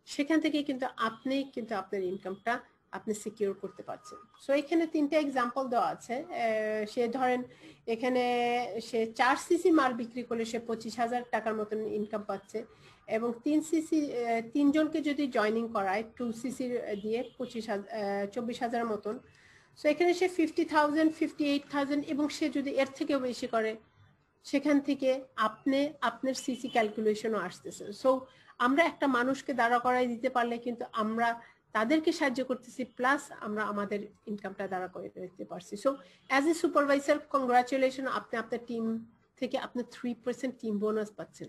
সেখান থেকে কিন্তু আপনি কিন্তু আপনার ইনকামটা আপনি সিকিউর করতে পারছেন। সো এখানে 3টা এক্সাম্পল দেওয়া আছে। সে ধরেন এখানে সে 4 সিসি মাল বিক্রি করলে সে 25,000 টাকার মতন ইনকাম পাচ্ছে, এবং 3 জনকে যদি জয়নিং করায় 2 সিসি দিয়ে 24,000 মতন। সো এখানে সে 50,000, 58,000, এবং সে যদি এর থেকেও বেশি করে সেখান থেকে আপনার সিসি ক্যালকুলেশনও আসতেছে। সো আমরা একটা মানুষকে দাঁড়া করাই দিতে পারলে কিন্তু আমরা তাদেরকে সাহায্য করতেছি, প্লাস আমরা আমাদের ইনকামটা দাঁড়া করে দিতে পারছি। So as a supervisor congratulation, আপনি আপনার টিম থেকে আপনি 3% টিম বোনাস পাচ্ছেন।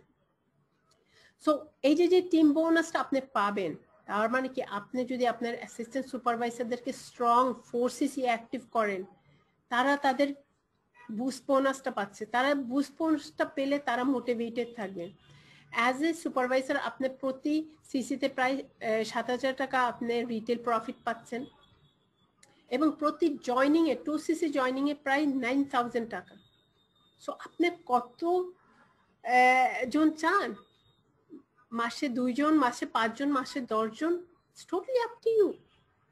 সো এই যে টিম বোনাসটা আপনি পাবেন, তার মানে কি আপনি যদি আপনার অ্যাসিস্ট্যান্ট সুপারভাইজারদেরকে স্ট্রং 4 সিসি অ্যাক্টিভ করেন, তারা তাদের বুস্ট বোনাসটা পাচ্ছে, তারা বুস্ট বোনাসটা পেলে তারা মোটিভেটেড থাকবে। অ্যাজ এ সুপারভাইজার আপনি প্রতি সিসিতে প্রায় 7,000 টাকা আপনি রিটেল প্রফিট পাচ্ছেন, এবং প্রতি জয়নিং এ 2 সিসি জয়নিং এ প্রায় 9,000 টাকা। সো আপনি কত জন চান? মাসে 2 জন, মাসে 5 জন, মাসে 10 জন, it's totally up to you.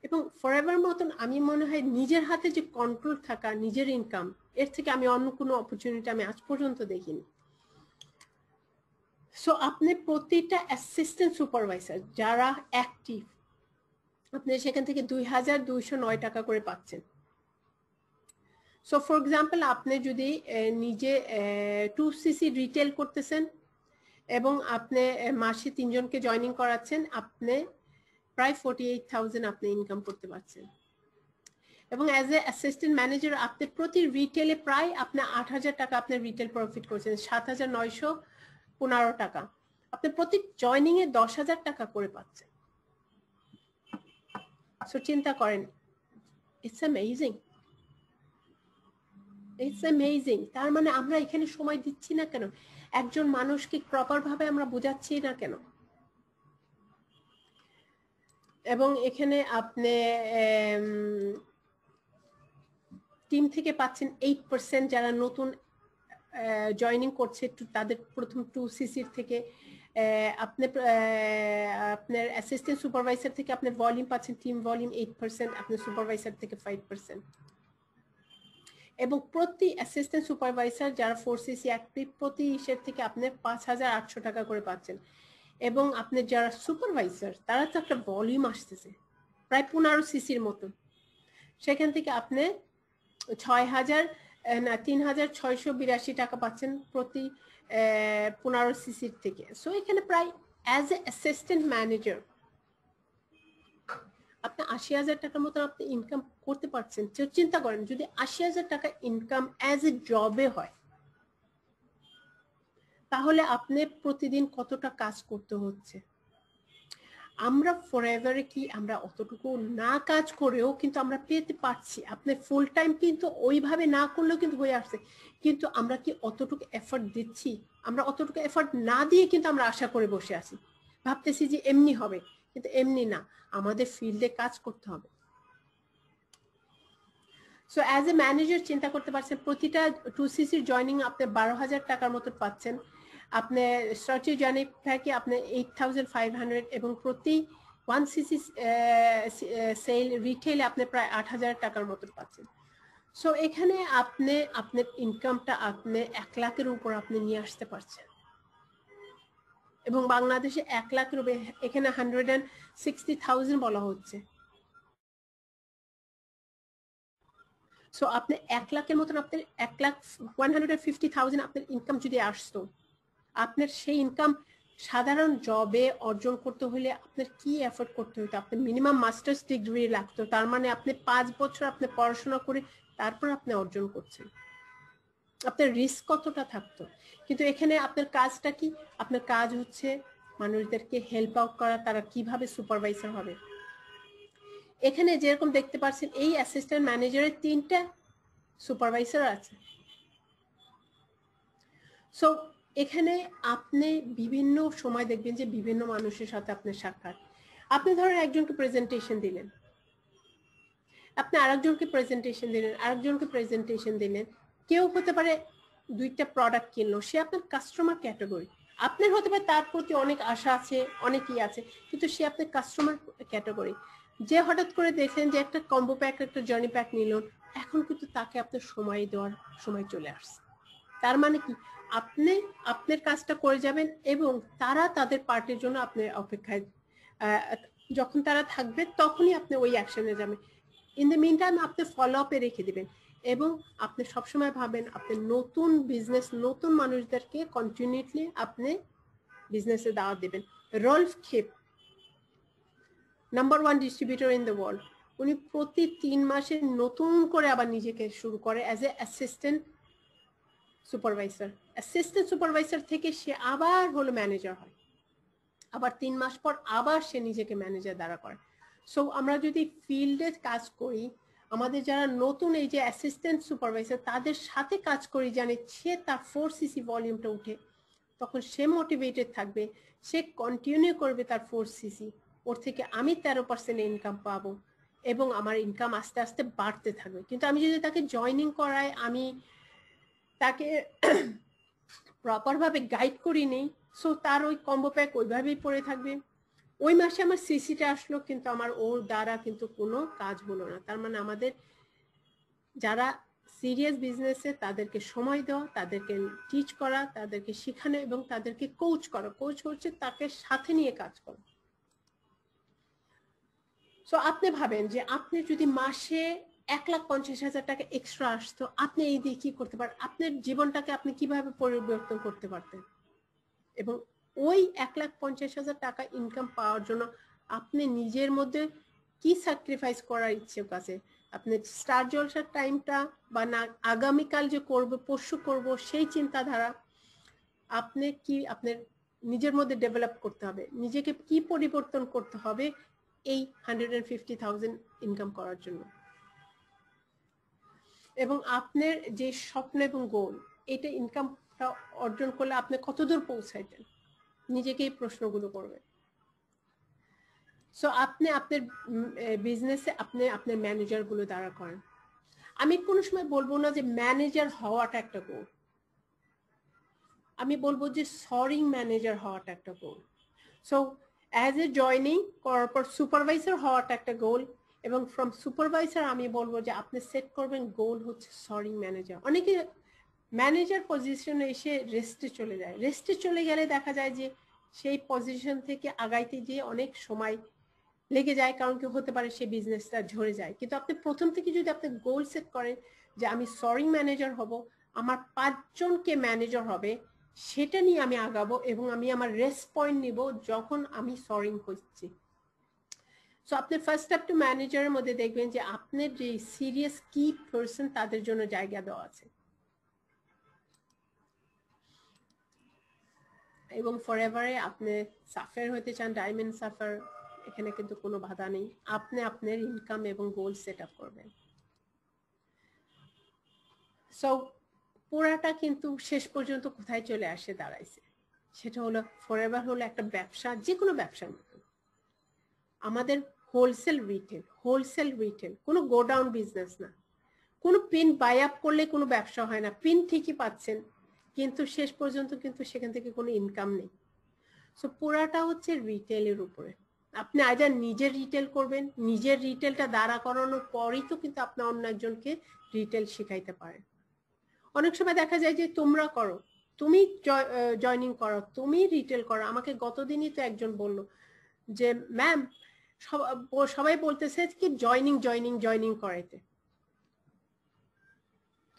এবং ফরএভার মতন আমি মনে হয় নিজের হাতে যে কন্ট্রোল থাকা নিজের ইনকাম, এর থেকে আমি অন্য কোনো অপরচুনিটি আমি আজ পর্যন্ত দেখিনি। সো আপনি প্রতিটা অ্যাসিস্ট্যান্ট সুপারভাইজার যারা অ্যাক্টিভ আপনি সেখান থেকে 2209 টাকা করে পাচ্ছেন। সো ফর এক্সাম্পল আপনি যদি নিজে 2cc রিটেল করতেছেন এবং আপনি মাসে 3 জনকে জয়েনিং করাচ্ছেন, আপনি প্রায় 48,000 আপনি ইনকাম করতে পারছেন। এবং অ্যাজ এ অ্যাসিস্ট্যান্ট ম্যানেজার আপনি প্রতি রিটেলে প্রায় আপনি 8,000 টাকা আপনি রিটেল প্রফিট করছেন, 7,915 টাকা। আপনি প্রতি জয়নিং এ 10,000 টাকা করে পাচ্ছেন। সো চিন্তা করেন, ইটস অ্যামেজিং, ইটস অ্যামেজিং। তার মানে আমরা এখানে সময় দিচ্ছি না কেন? একজন মানুষকে প্রপার ভাবে আমরা বোঝাচ্ছি না কেন? এবং এখানে আপনি টিম থেকে পাচ্ছেন 8% যারা নতুন জয়েনিং করছে, তাদের প্রথম 2cc থেকে আপনি আপনার অ্যাসিস্ট্যান্ট সুপারভাইজার থেকে আপনি ভলিউম পাচ্ছেন, টিম ভলিউম 8%, আপনার সুপারভাইজার থেকে 5%। এবং প্রতি অ্যাসিস্ট্যান্ট সুপারভাইজার যারা 4cc অ্যাক্টিভ প্রতি ইসের থেকে আপনি 5,800 টাকা করে পাচ্ছেন। এবং আপনি যারা সুপারভাইজার তারা তো একটা ভলিউম আসতেছে প্রায় 15cc-র মতো, সেখান থেকে আপনি 3,682 টাকা পাচ্ছেন প্রতি 15cc-র থেকে। সো এখানে প্রায় অ্যাজ এ অ্যাসিস্ট্যান্ট ম্যানেজার আপনি 80,000 টাকার মতো আপনি ইনকাম করতে পারছেন। চিন্তা করেন যদি 80,000 টাকা ইনকাম অ্যাজ এ জবে হয়, তাহলে আপনি প্রতিদিন কতটা কাজ করতে হচ্ছে। আমরা ফরএভারে কি আমরা অতটুকু না কাজ করেও কিন্তু আমরা পেতে পারছি। আপনি ফুল টাইম কিন্তু ওইভাবে না করলেও কিন্তু হয়ে আসছে, কিন্তু আমরা কি অতটুকু এফর্ট দিচ্ছি? আমরা অতটুকু এফর্ট না দিয়ে কিন্তু আমরা আশা করে বসে আছি, ভাবতেছি যে এমনি হবে, কিন্তু এমনি না, আমাদের ফিল্ডে কাজ করতে হবে। সো অ্যাজ এ ম্যানেজার চিন্তা করতে পারছেন প্রতিটা 2cc-র জয়নিং আপনি 12,000 টাকার মতো পাচ্ছেন, আপনি স্ট্র্যাটেজিক থেকে আপনি 8,500 এবং প্রতি 1cc সেল রিটেইলে আপনি প্রায় 8,000 টাকার মতো পাচ্ছেন। সো এখানে আপনি আপনার ইনকামটা আপনি 1 লাখের উপর আপনি নিয়ে আসতে পারছেন। এবং বাংলাদেশে 1 লাখের উপরে, এখানে 160,000 বলা হচ্ছে। সো আপনি 1 লাখের মতন আপনার 1,50,000 আপনার ইনকাম যদি আসতো, আপনার সেই ইনকাম সাধারণ জবে অর্জন করতে হলে আপনার কি এফোর্ট করতে হতো? আপনার মিনিমাম মাস্টার্স ডিগ্রি লাগতো, তার মানে আপনি 5 বছর আপনি পড়াশোনা করে তারপর আপনি অর্জন করছেন। আপনার রিস্ক কতটা থাকতো? কিন্তু এখানে আপনার কাজটা কি? আপনার কাজ হচ্ছে মানুষদেরকে হেল্প আউট করা, তারা কিভাবে সুপারভাইজার হবে। এখানে যেরকম দেখতে পাচ্ছেন এই অ্যাসিস্ট্যান্ট ম্যানেজারের 3টা সুপারভাইজার আছে। সো এখানে আপনি বিভিন্ন সময় দেখবেন যে বিভিন্ন মানুষের সাথে আপনার সাক্ষাৎ। আপনি ধরেন একজনকে প্রেজেন্টেশন দিলেন, আপনি আরেকজনকে প্রেজেন্টেশন দিলেন, আরেকজনকে প্রেজেন্টেশন দিলেন, কেউ হতে পারে 2টা প্রোডাক্ট কিনলো, সে আপনার কাস্টমার ক্যাটাগরি। আপনার হতে পারে তার প্রতি অনেক আশা আছে, অনেকই আছে, কিন্তু সে আপনার কাস্টমার ক্যাটাগরি। যে হঠাৎ করে দেখলেন যে একটা কম্বো প্যাক, একটা জার্নি প্যাক নিল, এখন কিন্তু তাকে আপনার সময় দেওয়ার সময় চলে আসছে। তার মানে কি? আপনি আপনার কাজটা করে যাবেন এবং তারা তাদের পার্টের জন্য আপনার অপেক্ষায়, যখন তারা থাকবে তখনই আপনি ওই অ্যাকশনে যাবেন। ইন দ্য মিন টাইম আপনি ফলো আপে রেখে দিবেন এবং আপনি সবসময় ভাবেন আপনি নতুন বিজনেস, নতুন মানুষদেরকে কন্টিনিউসলি আপনি বিজনেসে দাওয়াত দেবেন। Rolf Kipp, number 1 distributor in the world, উনি প্রতি 3 মাসে নতুন করে আবার নিজেকে শুরু করে as a assistant supervisor. Assistant supervisor থেকে সে আবার হলো ম্যানেজার হয়, আবার 3 মাস পর আবার সে নিজেকে ম্যানেজার দাঁড়া করে। সো আমরা যদি ফিল্ডে কাজ করি, আমাদের যারা নতুন এই যে অ্যাসিস্ট্যান্ট সুপারভাইজার তাদের সাথে কাজ করি, জানি সে তার 4cc ভলিউমটা উঠে, তখন সে মোটিভেটেড থাকবে, সে কন্টিনিউ করবে তার 4cc, ওর থেকে আমি 13% ইনকাম পাবো এবং আমার ইনকাম আস্তে আস্তে বাড়তে থাকবে। কিন্তু আমি যদি তাকে জয়নিং করাই, আমি তাকে প্রপার ভাবে গাইড করি নেই, সো তার ওই কম্বো প্যাক ওইভাবেই পড়ে থাকবে। ওই মাসে আমার সিসিটা আসলো কিন্তু আমার ওর দ্বারা কিন্তু কোনো কাজ হলো না। তার মানে আমাদের যারা সিরিয়াস বিজনেসে তাদেরকে সময় দেওয়া, তাদেরকে টিচ করা, তাদেরকে শেখানো এবং তাদেরকে কোচ করা। কোচ হচ্ছে তাকে সাথে নিয়ে কাজ করা। সো আপনি ভাবেন যে আপনি যদি মাসে 1,50,000 টাকা এক্সট্রা আসতো, আপনি এই দিয়ে কি করতে পারেন, আপনার জীবনটাকে আপনি কিভাবে পরিবর্তন করতে পারতেন। এবং ওই 1,50,000 টাকা ইনকাম পাওয়ার জন্য আপনি নিজের মধ্যে কি স্যাক্রিফাইস করার ইচ্ছুক আছে। আপনি স্টার জলসার টাইমটা বা না আগামীকাল যে করব, পরশু করব, সেই চিন্তাধারা আপনি কি আপনার নিজের মধ্যে ডেভেলপ করতে হবে। নিজেকে কি পরিবর্তন করতে হবে এই 150,000 ইনকাম করার জন্য। এবং আপনার যে স্বপ্ন এবং গোল, এটা ইনকামটা অর্জন করলে আপনি কতদূর পৌঁছাইতেন, নিজেকে এই প্রশ্নগুলো করবেন। সো আপনি আপনার বিজনেসে আপনি আপনার ম্যানেজার গুলো দ্বারা করেন। আমি কোনো সময় বলবো না যে ম্যানেজার হওয়াটা একটা গোল, আমি বলবো যে সরিং ম্যানেজার হওয়াটা একটা গোল। সো অ্যাজ এ জয়নিং করার পর সুপারভাইজার হওয়াটা একটা গোল, এবং ফ্রম সুপারভাইজার আমি বলবো যে আপনি সেট করবেন গোল হচ্ছে সরিং ম্যানেজার। অনেকে ম্যানেজার পজিশনে এসে রেস্টে চলে যায়, রেস্টে চলে গেলে দেখা যায় যে সেই পজিশন থেকে আগাইতে গিয়ে অনেক সময় লেগে যায়, কারণ কি হতে পারে সেই বিজনেসটা ঝরে যায়। কিন্তু আপনি প্রথম থেকে যদি আপনি গোল সেট করেন যে আমি সরিং ম্যানেজার হব, আমার 5 জনকে ম্যানেজার হবে, সেটা নিয়ে আমি আগাবো এবং আমি আমার রেস্ট পয়েন্ট নিব যখন আমি সরিং হচ্ছি। সো আপনি ফার্স্ট স্টেপ টু ম্যানেজারের মধ্যে দেখবেন যে আপনার যে সিরিয়াস কি পারসন তাদের জন্য জায়গা দেওয়া আছে, এবং ফরএভারে আপনি সাফার হতে চান, ডায়মন্ড সাফার, এখানে কিন্তু কোনো বাধা নেই। আপনি আপনার ইনকাম এবং গোল সেট আপ করবেন। সো পুরাটা কিন্তু শেষ পর্যন্ত কোথায় চলে আসে দাঁড়াইছে, সেটা হলো ফরএভার হলো একটা ব্যবসা, যে কোনো ব্যবসার মতো আমাদের হোলসেল রিটেল, কোনো গোডাউন বিজনেস না। কোনো পিন বাই আপ করলে কোনো ব্যবসা হয় না, পিন ঠিকই পাচ্ছেন কিন্তু শেষ পর্যন্ত কিন্তু সেখান থেকে কোনো ইনকাম নেই। সো পুরাটা হচ্ছে রিটেলের উপরে। আপনি আইদার নিজের রিটেল করবেন, নিজের রিটেলটা দাঁড়া করানোর পরই তো কিন্তু আপনি অন্য একজনকে রিটেল শেখাইতে পারেন। অনেক সময় দেখা যায় যে তোমরা করো, তুমি জয়নিং করো, তুমি রিটেল করো। আমাকে গতদিনই তো একজন বলল যে ম্যাম সবাই বলতেছে কি জয়নিং করাইতে,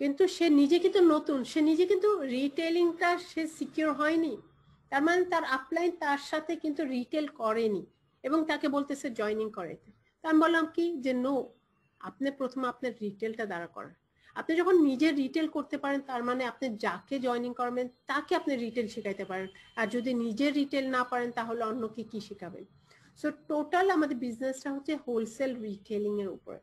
কিন্তু সে নিজে কিন্তু নতুন, সে নিজে কিন্তু রিটেলিংটা সে সিকিউর হয়নি, তার মানে তার আপলাইন তার সাথে কিন্তু রিটেল করেনি এবং তাকে বলতেছে জয়নিং করাইতে। তা আমি বললাম কি যে নো, আপনি প্রথমে আপনার রিটেলটা দাঁড়া করেন। আপনি যখন নিজের রিটেল করতে পারেন তার মানে আপনি যাকে জয়নিং করবেন তাকে আপনি রিটেল শেখাইতে পারেন, আর যদি নিজের রিটেল না পারেন তাহলে অন্যকে কি শেখাবেন। সো টোটাল আমাদের বিজনেসটা হচ্ছে হোলসেল রিটেলিং এর উপরে।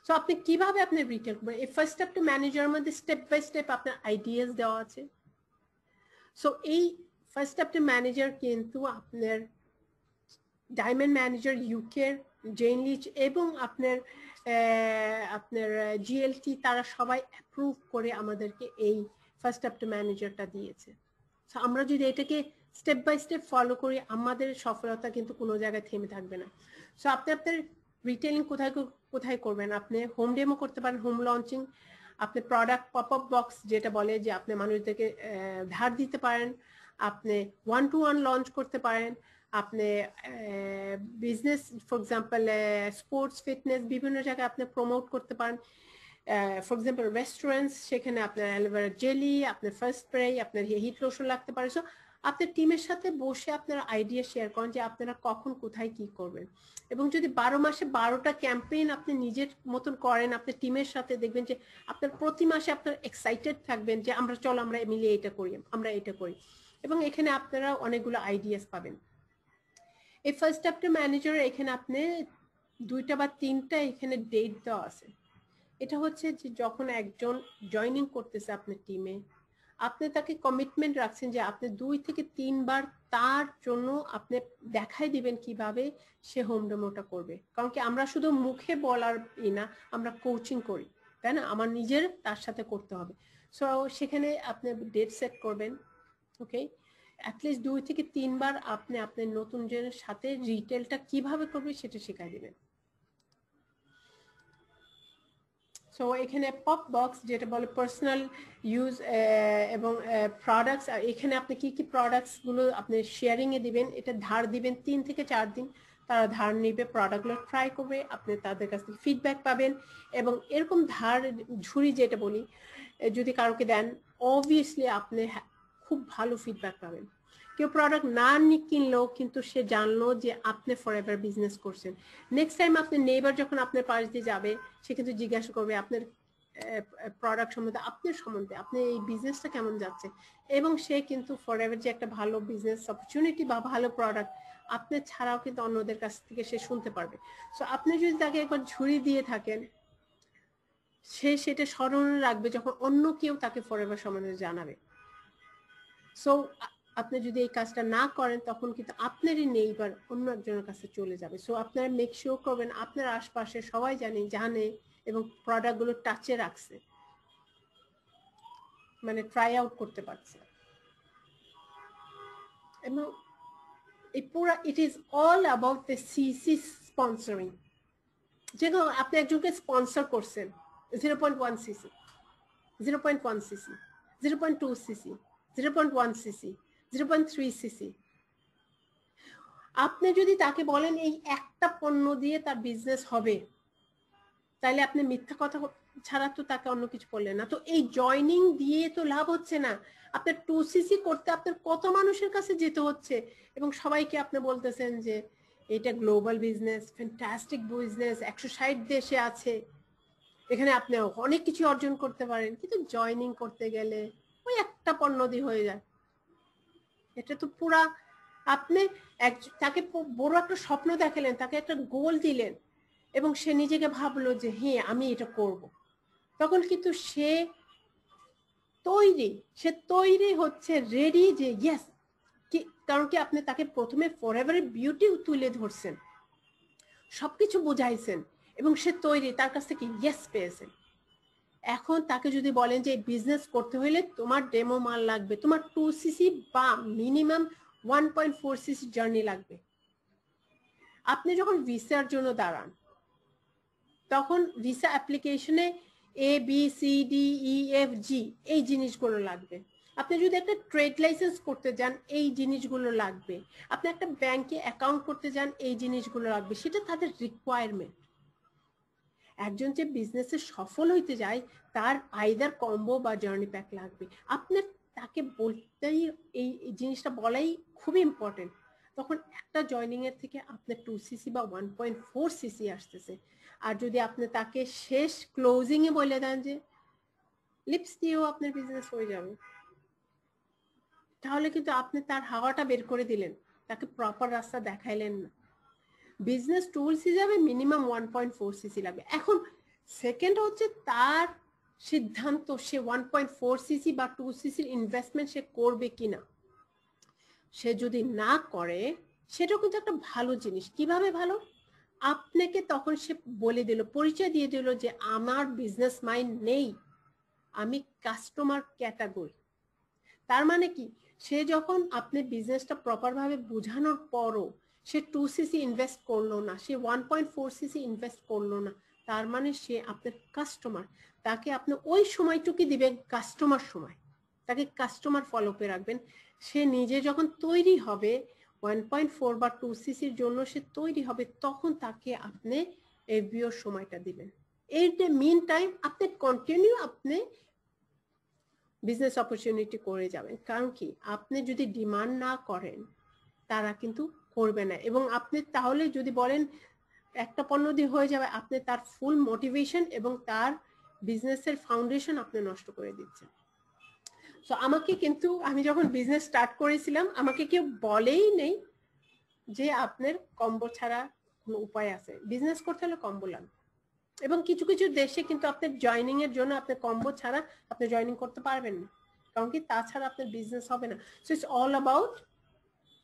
সো আপনি কিভাবে আপনি রিটেল করবেন, এই ফার্স্ট স্টেপ টু ম্যানেজার মধ্যে স্টেপ বাই স্টেপ আপনার আইডিয়াস দেওয়া আছে। সো এই ফার্স্ট স্টেপ টু ম্যানেজার কিন্তু আপনার ডায়মন্ড ম্যানেজার ইউকে, জেন লিচ এবং আপনার জিএলটি, তারা সবাই অ্যাপ্রুভ করে আমাদেরকে এই ফার্স্ট স্টেপ টু ম্যানেজারটা দিয়েছে। সো আমরা যদি এটাকে স্টেপ বাই স্টেপ ফলো করি আমাদের সফলতা কিন্তু কোনো জায়গায় থেমে থাকবে না। সো আপনি আপনার রিটেলিং কোথায় করবেন, আপনি হোম ডেমো করতে পারেন, হোম লঞ্চিং, আপনি প্রোডাক্ট পপ আপ বক্স যেটা বলে যে আপনি মানুষদেরকে ধার দিতে পারেন, আপনি 1-to-1 লঞ্চ করতে পারেন, আপনি business for example sports fitness বিভিন্ন জায়গায় আপনি প্রমোট করতে পারেন। ফর এক্সাম্পল রেস্টুরেন্টস, সেখানে আপনার অ্যালোভেরা জেলি, আপনার ফার্স্ট স্প্রে, আপনার হিট লোশন লাগতে পারে। সো আপনার টিমের সাথে বসে আপনারা আইডিয়া শেয়ার করেন যে আপনারা কখন কোথায় কি করবেন, এবং যদি 12 মাসে 12টা ক্যাম্পেইন আপনি নিজের মতন করেন আপনার টিমের সাথে, দেখবেন যে আপনার প্রতি মাসে আপনার এক্সাইটেড থাকবেন যে আমরা মিলে এটা করি, আমরা এটা করি, এবং এখানে আপনারা অনেকগুলো আইডিয়াস পাবেন। এই ফার্স্ট স্টেপ টু ম্যানেজার এখানে আপনি 2টা বা 3টা এখানে ডেট দেওয়া আছে। এটা হচ্ছে যে যখন একজন জয়নিং করতেছে আপনার টিমে, আপনি তাকে কমিটমেন্ট রাখছেন যে আপনি 2 থেকে 3 বার তার জন্য আপনি দেখাই দিবেন কিভাবে সে হোম ডেমোটা করবে। কারণ কি আমরা শুধু মুখে বলার না, আমরা কোচিং করি, তাই না, আমার নিজের তার সাথে করতে হবে। সো সেখানে আপনি ডেট সেট করবেন, ওকে, অ্যাটলিস্ট 2 থেকে 3 বার আপনি আপনার নতুন জনের সাথে রিটেলটা কিভাবে করবে সেটা শেখাই দিবেন। সো এখানে পপ বক্স যেটা বলে পার্সোনাল ইউজ এবং প্রোডাক্টস, আর এখানে আপনি কি কি প্রোডাক্টস গুলো আপনি শেয়ারিং এ দিবেন, এটা ধার দিবেন 3 থেকে 4 দিন, তারা ধার নিবে, প্রোডাক্টগুলো ট্রাই করবে, আপনি তাদের কাছ থেকে ফিডব্যাক পাবেন। এবং এরকম ধার ঝুড়ি যেটা বলি যদি কারোকে দেন, অবভিয়াসলি আপনি খুব ভালো ফিডব্যাক পাবেন। কেউ প্রোডাক্ট না কিনলেও কিন্তু সে জানলো যে আপনি ফরএভার বিজনেস করছেন। নেক্সট টাইম আপনি নেইবার যখন আপনার পাশ দিয়ে যাবে, সে কিন্তু জিজ্ঞাসা করবে আপনার প্রোডাক্ট সম্বন্ধে, আপনার সম্বন্ধে, আপনি এই বিজনেসটা কেমন যাচ্ছে, এবং সে কিন্তু ফরএভার যে একটা ভালো বিজনেস অপরচুনিটি বা ভালো প্রোডাক্ট আপনি ছাড়াও কিন্তু অন্যদের কাছ থেকে সে শুনতে পারবে। সো আপনি যদি তাকে একবার ঝুড়ি দিয়ে থাকেন, সে সেটা স্মরণে রাখবে যখন অন্য কেউ তাকে ফরএভার সম্বন্ধে জানাবে। সো আপনি যদি এই কাজটা না করেন, তখন কিন্তু আপনারই নেইবার অন্য একজনের কাছে চলে যাবে। সো আপনারা মেক শিওর করবেন আপনার আশপাশে সবাই জানে এবং প্রোডাক্টগুলো টাচে রাখছে, মানে ট্রাই আউট করতে পারছে। এবং এই পুরা it is all about the CC sponsoring. যেমন আপনি একজনকে স্পন্সর করছেন 0.1 CC, 0.1 CC, 0.2 CC, 0.1 CC, 0.3 CC, আপনি যদি তাকে বলেন এই একটা পণ্য দিয়ে তার বিজনেস হবে, তাহলে আপনি মিথ্যা কথা ছাড়া তো তাকে অন্য কিছু বললেন না। তো এই জয়নিং দিয়ে তো লাভ হচ্ছে না। আপনার 2 সিসি করতে আপনার কত মানুষের কাছে যেতে হচ্ছে, এবং সবাইকে আপনি বলতেছেন যে এটা গ্লোবাল বিজনেস, ফ্যান্টাস্টিক বিজনেস, 160 দেশে আছে, এখানে আপনি অনেক কিছু অর্জন করতে পারেন, কিন্তু জয়নিং করতে গেলে ওই একটা পণ্য দিয়ে হয়ে যায়। এটা তো পুরা আপনি তাকে বড় একটা স্বপ্ন দেখালেন, তাকে একটা গোল দিলেন, এবং সে নিজেকে ভাবলো যে হ্যাঁ আমি এটা করব, তখন কিন্তু সে তৈরি হচ্ছে, রেডি যে ইয়েস। কারণ কি আপনি তাকে প্রথমে ফরএভারের বিউটি তুলে ধরছেন, সবকিছু বুঝাইছেন, এবং সে তৈরি, তার কাছ থেকে ইয়েস পেয়েছেন। এখন তাকে যদি বলেন যে বিজনেস করতে হলে তোমার ডেমো মাল লাগবে, তোমার 2 সিসি বা মিনিমাম 1.4 সিসি জার্নি লাগবে। আপনি যখন ভিসার জন্য দাঁড়ান, তখন ভিসা অ্যাপ্লিকেশনে ABCDEFG এই জিনিসগুলো লাগবে। আপনি যদি একটা ট্রেড লাইসেন্স করতে যান, এই জিনিসগুলো লাগবে। আপনি একটা ব্যাংকে অ্যাকাউন্ট করতে যান, এই জিনিসগুলো লাগবে। সেটা তাদের রিকোয়ারমেন্ট। একজন যে বিজনেসে সফল হইতে যায়, তার আইদার কম্বো বা জার্নি প্যাক লাগবে। আপনার তাকে বলতেই এই জিনিসটা বলাই খুবই ইম্পর্টেন্ট। তখন একটা জয়নিং এর থেকে আপনার 2 সিসি বা 1.4 সিসি আসতেছে। আর যদি আপনি তাকে শেষ ক্লোজিং এ বলে দেন যে লিপস দিয়েও আপনার বিজনেস হয়ে যাবে, তাহলে কিন্তু আপনি তার হাওয়াটা বের করে দিলেন, তাকে প্রপার রাস্তা দেখাইলেন না। বিজনেস টুলস হিসাবে মিনিমাম 1.4 সিসি লাগবে। এখন সেকেন্ড হচ্ছে তার সিদ্ধান্ত, সে 1.4 সিসি বা 2 সিসির ইনভেস্টমেন্ট সে করবে কিনা। সে যদি না করে, সেটাও কিন্তু একটা ভালো জিনিস। কিভাবে ভালো? আপনাকে তখন সে বলে দিল, পরিচয় দিয়ে দিল যে আমার বিজনেস মাইন্ড নেই, আমি কাস্টমার ক্যাটাগরি। তার মানে কি, সে যখন আপনি বিজনেসটা প্রপার ভাবে বোঝানোর পরও সে 2 সিসি ইনভেস্ট করলো না, সে 1.4 সিসি ইনভেস্ট করলো না, তার মানে সে আপনার কাস্টমার। তাকে আপনি ওই সময়টুকু দিবেন কাস্টমার সময়, তাকে কাস্টমার ফলোপে রাখবেন। সে নিজে যখন তৈরি হবে 1.4 বা 2 সিসির জন্য সে তৈরি হবে, তখন তাকে আপনি এফবিও সময়টা দিবেন। এই মিন টাইম আপনি কন্টিনিউ আপনি বিজনেস অপরচুনিটি করে যাবেন। কারণ কি, আপনি যদি ডিমান্ড না করেন, তারা কিন্তু করবে না। এবং আপনি তাহলে যদি বলেন একটা পণ্য দিয়ে হয়ে যাবে, আপনি তার ফুল মোটিভেশন এবং তার বিজনেসের ফাউন্ডেশন আপনি নষ্ট করে দিচ্ছেন। সো আমাকে কিন্তু, আমি যখন বিজনেস স্টার্ট করেছিলাম, আমাকে কেউ বলেই নেই যে আপনার কম্বো ছাড়া কোনো উপায় আছে, বিজনেস করতে হলে কম্বো লাগবে। এবং কিছু কিছু দেশে কিন্তু আপনার জয়নিং এর জন্য আপনার কম্বো ছাড়া আপনি জয়নিং করতে পারবেন না, কারণ কি তাছাড়া আপনার বিজনেস হবে না। So it's all about,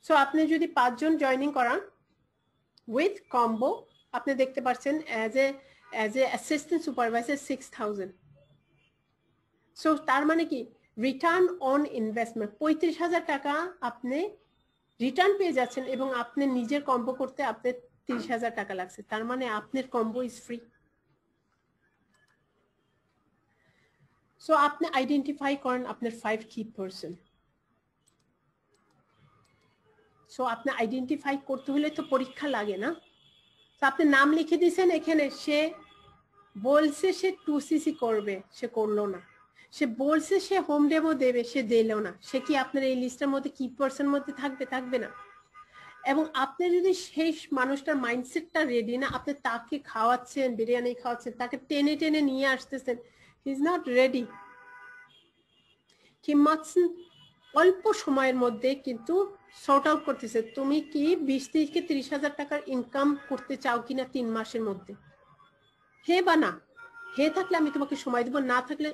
so আপনি যদি 5 জন জয়নিং করান উইথ কম্বো, আপনি দেখতে পাচ্ছেন as a assistant supervisor 6000। So তার মানে কি, রিটার্ন অন ইনভেস্টমেন্ট 35,000 টাকা আপনি রিটার্ন পেয়ে যাচ্ছেন, এবং আপনি নিজের কম্বো করতে আপনার 30,000 টাকা লাগছে। তার মানে আপনার কম্বো ইজ ফ্রি। সো আপনি আইডেন্টিফাই করেন আপনার 5 কি পারসন। সো আপনি আইডেন্টিফাই করতে হলে তো পরীক্ষা লাগে না? তো আপনি নাম লিখে দিয়েছেন এখানে, সে বলছে সে 2cc করবে, সে করলো না। সে বলছে সে হোম ডেমো দেবে, সে দিল না। সে কি আপনার এই লিস্টের মধ্যে কি পারসনের মধ্যে থাকবে? থাকবে না। এবং আপনি যদি সেই মানুষটার মাইন্ডসেটটা রেডি না, আপনি তাকে খাওয়াচ্ছেন, বিরিয়ানি খাওয়াচ্ছেন, তাকে টেনে টেনে নিয়ে আসতেছেন, he is not ready. He must অল্প সময়ের মধ্যে কিন্তু সর্ট আউট করতেছে তুমি কি 20 থেকে 30,000 টাকার ইনকাম করতে চাও কিনা 3 মাসের মধ্যে। হে বা না, হে থাকলে আমি তোমাকে সময় দেবো, না থাকলে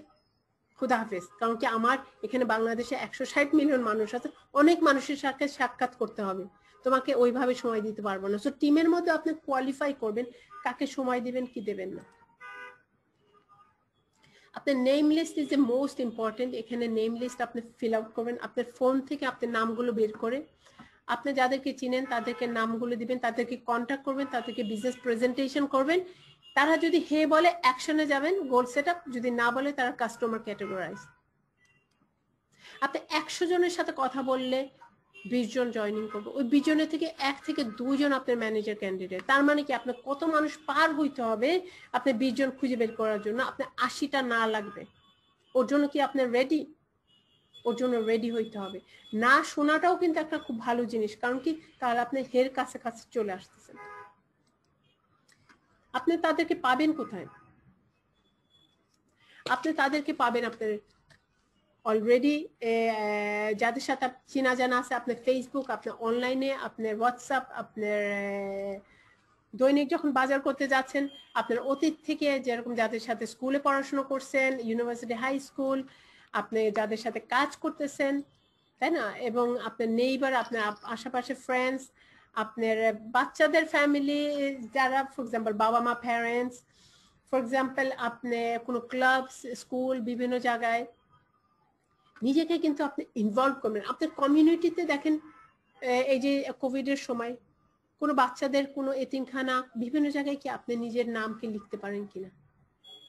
খুদা হাফেজ। কারণ কি আমার এখানে বাংলাদেশে 160 মিলিয়ন মানুষ আছে, অনেক মানুষের সাথে সাক্ষাৎ করতে হবে, তোমাকে ওইভাবে সময় দিতে পারবো না। সো টিমের মধ্যে আপনি কোয়ালিফাই করবেন কাকে সময় দিবেন কি দেবেন না। আপনার name list is the most important. এখানে নেম লিস্ট আপনি ফিল আউট করবেন, আপনার ফোন থেকে আপনার নামগুলো বের করে আপনি যাদেরকে চিনেন তাদেরকে নামগুলো দিবেন, তাদেরকে কন্ট্যাক্ট করবেন, তাদেরকে বিজনেস প্রেজেন্টেশন করবেন। তারা যদি হে বলে অ্যাকশনে যাবেন, গোল সেট আপ, যদি না বলে তারা কাস্টমার ক্যাটেগরাইজ। আপনি 100 জনের সাথে কথা বললে 20 জন জয়েনিং করবো, ওই 20 জনের থেকে 1 থেকে 2 জন আপনার ম্যানেজার ক্যান্ডিডেট। তার মানে কি আপনার কত মানুষ পার হইতে হবে আপনি 20 জন খুঁজে বের করার জন্য? আপনার 80টা না লাগবে। ওর জন্য কি আপনার রেডি? ওর জন্য রেডি হইতে হবে। না শোনাটাও কিন্তু একটা খুব ভালো জিনিস, কারণ কি তাহলে আপনি হের কাছে কাছে চলে আসতেছেন। আপনি তাদেরকে পাবেন কোথায়? আপনি তাদেরকে পাবেন আপনার অলরেডি যাদের সাথে চেনা জানা আছে, আপনার ফেসবুক, আপনার অনলাইনে, আপনার হোয়াটসঅ্যাপ, আপনার দৈনিক যখন বাজার করতে যাচ্ছেন, আপনার অতীত থেকে যেরকম যাদের সাথে স্কুলে পড়াশোনা করছেন, ইউনিভার্সিটি, হাই স্কুল, আপনি যাদের সাথে কাজ করতেছেন, তাই না, এবং আপনার নেইবার, আপনার আশেপাশে ফ্রেন্ডস, আপনার বাচ্চাদের ফ্যামিলি যারা, ফর এক্সাম্পল বাবা মা, প্যারেন্টস, ফর এক্সাম্পল আপনি কোনো ক্লাব, স্কুল, বিভিন্ন জায়গায় নিজেকে কিন্তু আপনি ইনভলভ করবেন। আপনার কমিউনিটিতে দেখেন এই যে কোভিডের সময় কোনো বাচ্চাদের কোনো এতিমখানা, বিভিন্ন জায়গায় কি আপনি নিজের নামকে লিখতে পারেন কিনা?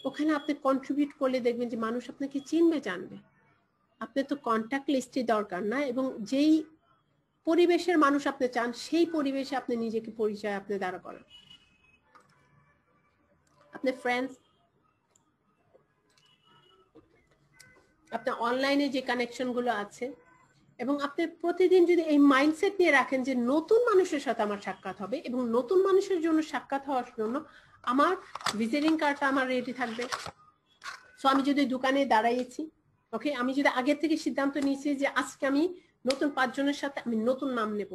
ওখানে আপনি কন্ট্রিবিউট করলে দেখবেন যে মানুষ আপনাকে চিনবে, জানবে। আপনার তো কন্ট্যাক্ট লিস্টে দরকার না, এবং যেই পরিবেশের মানুষ আপনি চান সেই পরিবেশে আপনি নিজেকে পরিচয় আপনি দাঁড়া করেন। আপনার ফ্রেন্ডস, আপনার অনলাইনে যে কানেকশন গুলো আছে, এবং আপনি প্রতিদিন যদি এই মাইন্ডসেট নিয়ে রাখেন যে নতুন মানুষের সাথে আমার সাক্ষাৎ হবে, এবং নতুন মানুষের জন্য সাক্ষাৎ হওয়ার জন্য আমার ভিজিটিং কার্ডটা আমার রেডি থাকবে। সো আমি যদি দোকানে দাঁড়াইছি, ওকে, আমি যদি আগে থেকে সিদ্ধান্ত নিয়েছি যে আজকে আমি নতুন 5 জনের সাথে আমি নতুন নাম নেব,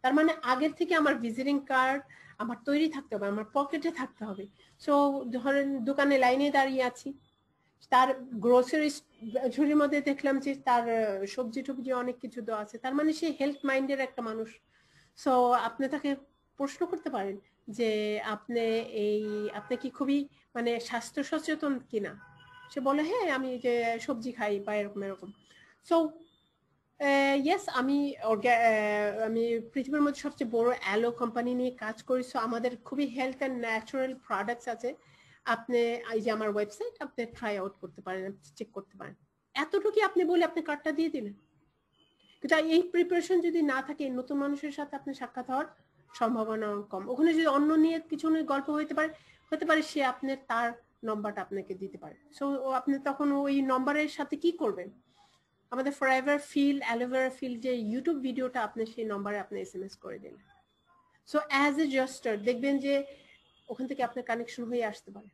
তার মানে আগের থেকে আমার ভিজিটিং কার্ড আমার তৈরি থাকতে হবে, আমার পকেটে থাকতে হবে। সো ধরেন দোকানে লাইনে দাঁড়িয়ে আছি, তার গ্রোসারি ঝুড়ির মধ্যে দেখলাম যে তার সবজি টবজি অনেক কিছু দেওয়া আছে, তার মানে সে হেলথ মাইন্ডের একটা মানুষ। সো আপনি তাকে প্রশ্ন করতে পারেন যে আপনি কি খুবই মানে স্বাস্থ্য সচেতন কিনা? সে বলে হ্যাঁ, আমি যে সবজি খাই বা এরকম এরকম। সো ইয়েস, আমি পৃথিবীর মধ্যে সবচেয়ে বড় অ্যালো কোম্পানি নিয়ে কাজ করি। সো আমাদের খুবই হেলথ অ্যান্ড ন্যাচারাল প্রোডাক্টস আছে। আপনি এই যে আমার ওয়েবসাইট, আপনি ট্রাই আউট করতে পারেন, চেক করতে পারেন। এতটুকু আপনি বলে আপনি কার্ডটা দিয়ে দিলেন, কিন্তু এই প্রিপারেশন যদি না থাকে, নতুন মানুষের সাথে আপনি সাক্ষাৎ হওয়ার সম্ভাবনা কম। ওখানে যদি অন্য নিয়ে কিছু নিয়ে গল্প হতে পারে সে আপনার তার নম্বরটা আপনাকে দিতে পারে। সো আপনি তখন ওই নম্বরের সাথে কি করবেন? আমাদের ফরএভার ফিল, অ্যালোভেরা ফিল যে ইউটিউব ভিডিওটা আপনি সেই নম্বরে আপনি SMS করে দিন। সো অ্যাজ এ জাস্টার দেখবেন যে ওখান থেকে আপনার কানেকশন হয়ে আসতে পারে।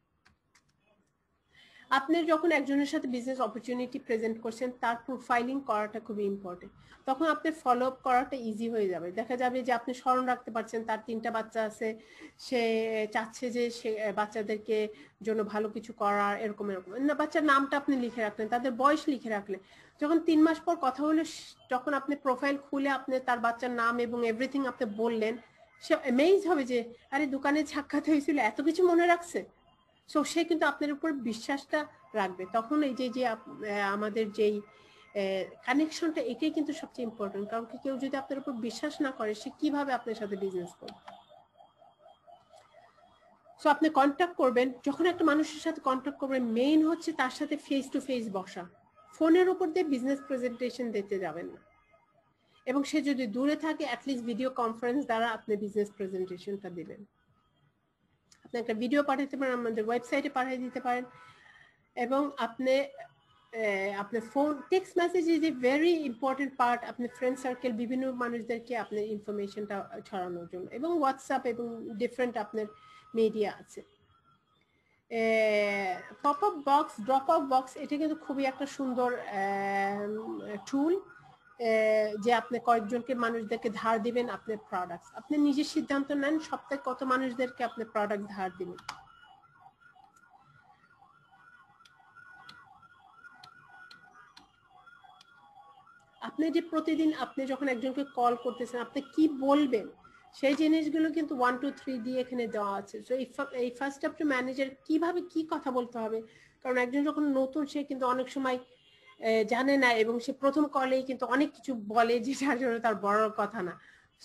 আপনি যখন একজনের সাথে বিজনেস অপরচুনিটি প্রেজেন্ট করছেন, তার প্রোফাইলিং করাটা খুবই ইম্পর্টেন্ট। তখন আপনার ফলো আপ করাটা ইজি হয়ে যাবে। দেখা যাবে যে আপনি স্মরণ রাখতে পারছেন তার 3টা বাচ্চা আছে, সে চাচ্ছে যে সে বাচ্চাদেরকে জন্য ভালো কিছু করার, এরকম এরকম না, বাচ্চার নামটা আপনি লিখে রাখলেন, তাদের বয়স লিখে রাখলেন। যখন 3 মাস পর কথা হলো, যখন আপনি প্রোফাইল খুলে আপনি তার বাচ্চার নাম এবং এভরিথিং আপনি বললেন, সে অ্যামেজ হবে যে আরে দোকানে সাক্ষাৎ হয়েছিল, এত কিছু মনে রাখছে। সো সে কিন্তু আপনার উপর বিশ্বাসটা রাখবে। তখন এই যে আমাদের যেই কানেকশনটা, এটাই কিন্তু সবচেয়ে ইম্পর্টেন্ট। কারণ কেউ যদি আপনার উপর বিশ্বাস না করে, সে কিভাবে আপনার সাথে বিজনেস করবে? সো আপনি কন্ট্যাক্ট করবেন, যখন একটা মানুষের সাথে কন্ট্যাক্ট করবেন মেইন হচ্ছে তার সাথে ফেস টু ফেস বসা, ফোনের উপর দিয়ে বিজনেস প্রেজেন্টেশন দিতে যাবেন না। এবং সে যদি দূরে থাকে অ্যাটলিস্ট ভিডিও কনফারেন্স দ্বারা আপনি বিজনেস প্রেজেন্টেশনটা দিবেন। আপনি একটা ভিডিও পাঠাতে পারেন, আমাদের ওয়েবসাইটে পাঠিয়ে দিতে পারেন, এবং আপনি আপনার phone text message is a very important part আপনার ফ্রেন্ড সার্কেল বিভিন্ন মানুষদেরকে আপনার ইনফরমেশনটা ছড়ানোর জন্য, এবং হোয়াটসঅ্যাপ এবং ডিফারেন্ট আপনার মিডিয়া আছে। Pop up box, drop up box, এটা কিন্তু খুবই একটা সুন্দর টুল, যে আপনি কয়েকজনকে মানুষদেরকে ধার দিবেন আপনার প্রোডাক্ট, আপনি নিজের সিদ্ধান্ত নেন সপ্তাহে কত মানুষদেরকে আপনি প্রোডাক্ট ধার দিবেন। আপনি যে প্রতিদিন আপনি যখন একজনকে কল করতেছেন আপনি কি বলবেন সেই জিনিসগুলো কিন্তু 1 2 3 দিয়ে এখানে দেওয়া আছে। সো এই ফার্স্ট অফ ম্যানেজার কিভাবে কি কথা বলতে হবে, কারণ একজন যখন নতুন সে কিন্তু অনেক সময় জানে না এবং সে প্রথম কলেই কিন্তু অনেক কিছু বলে যেটার জন্য তার বড় কথা না।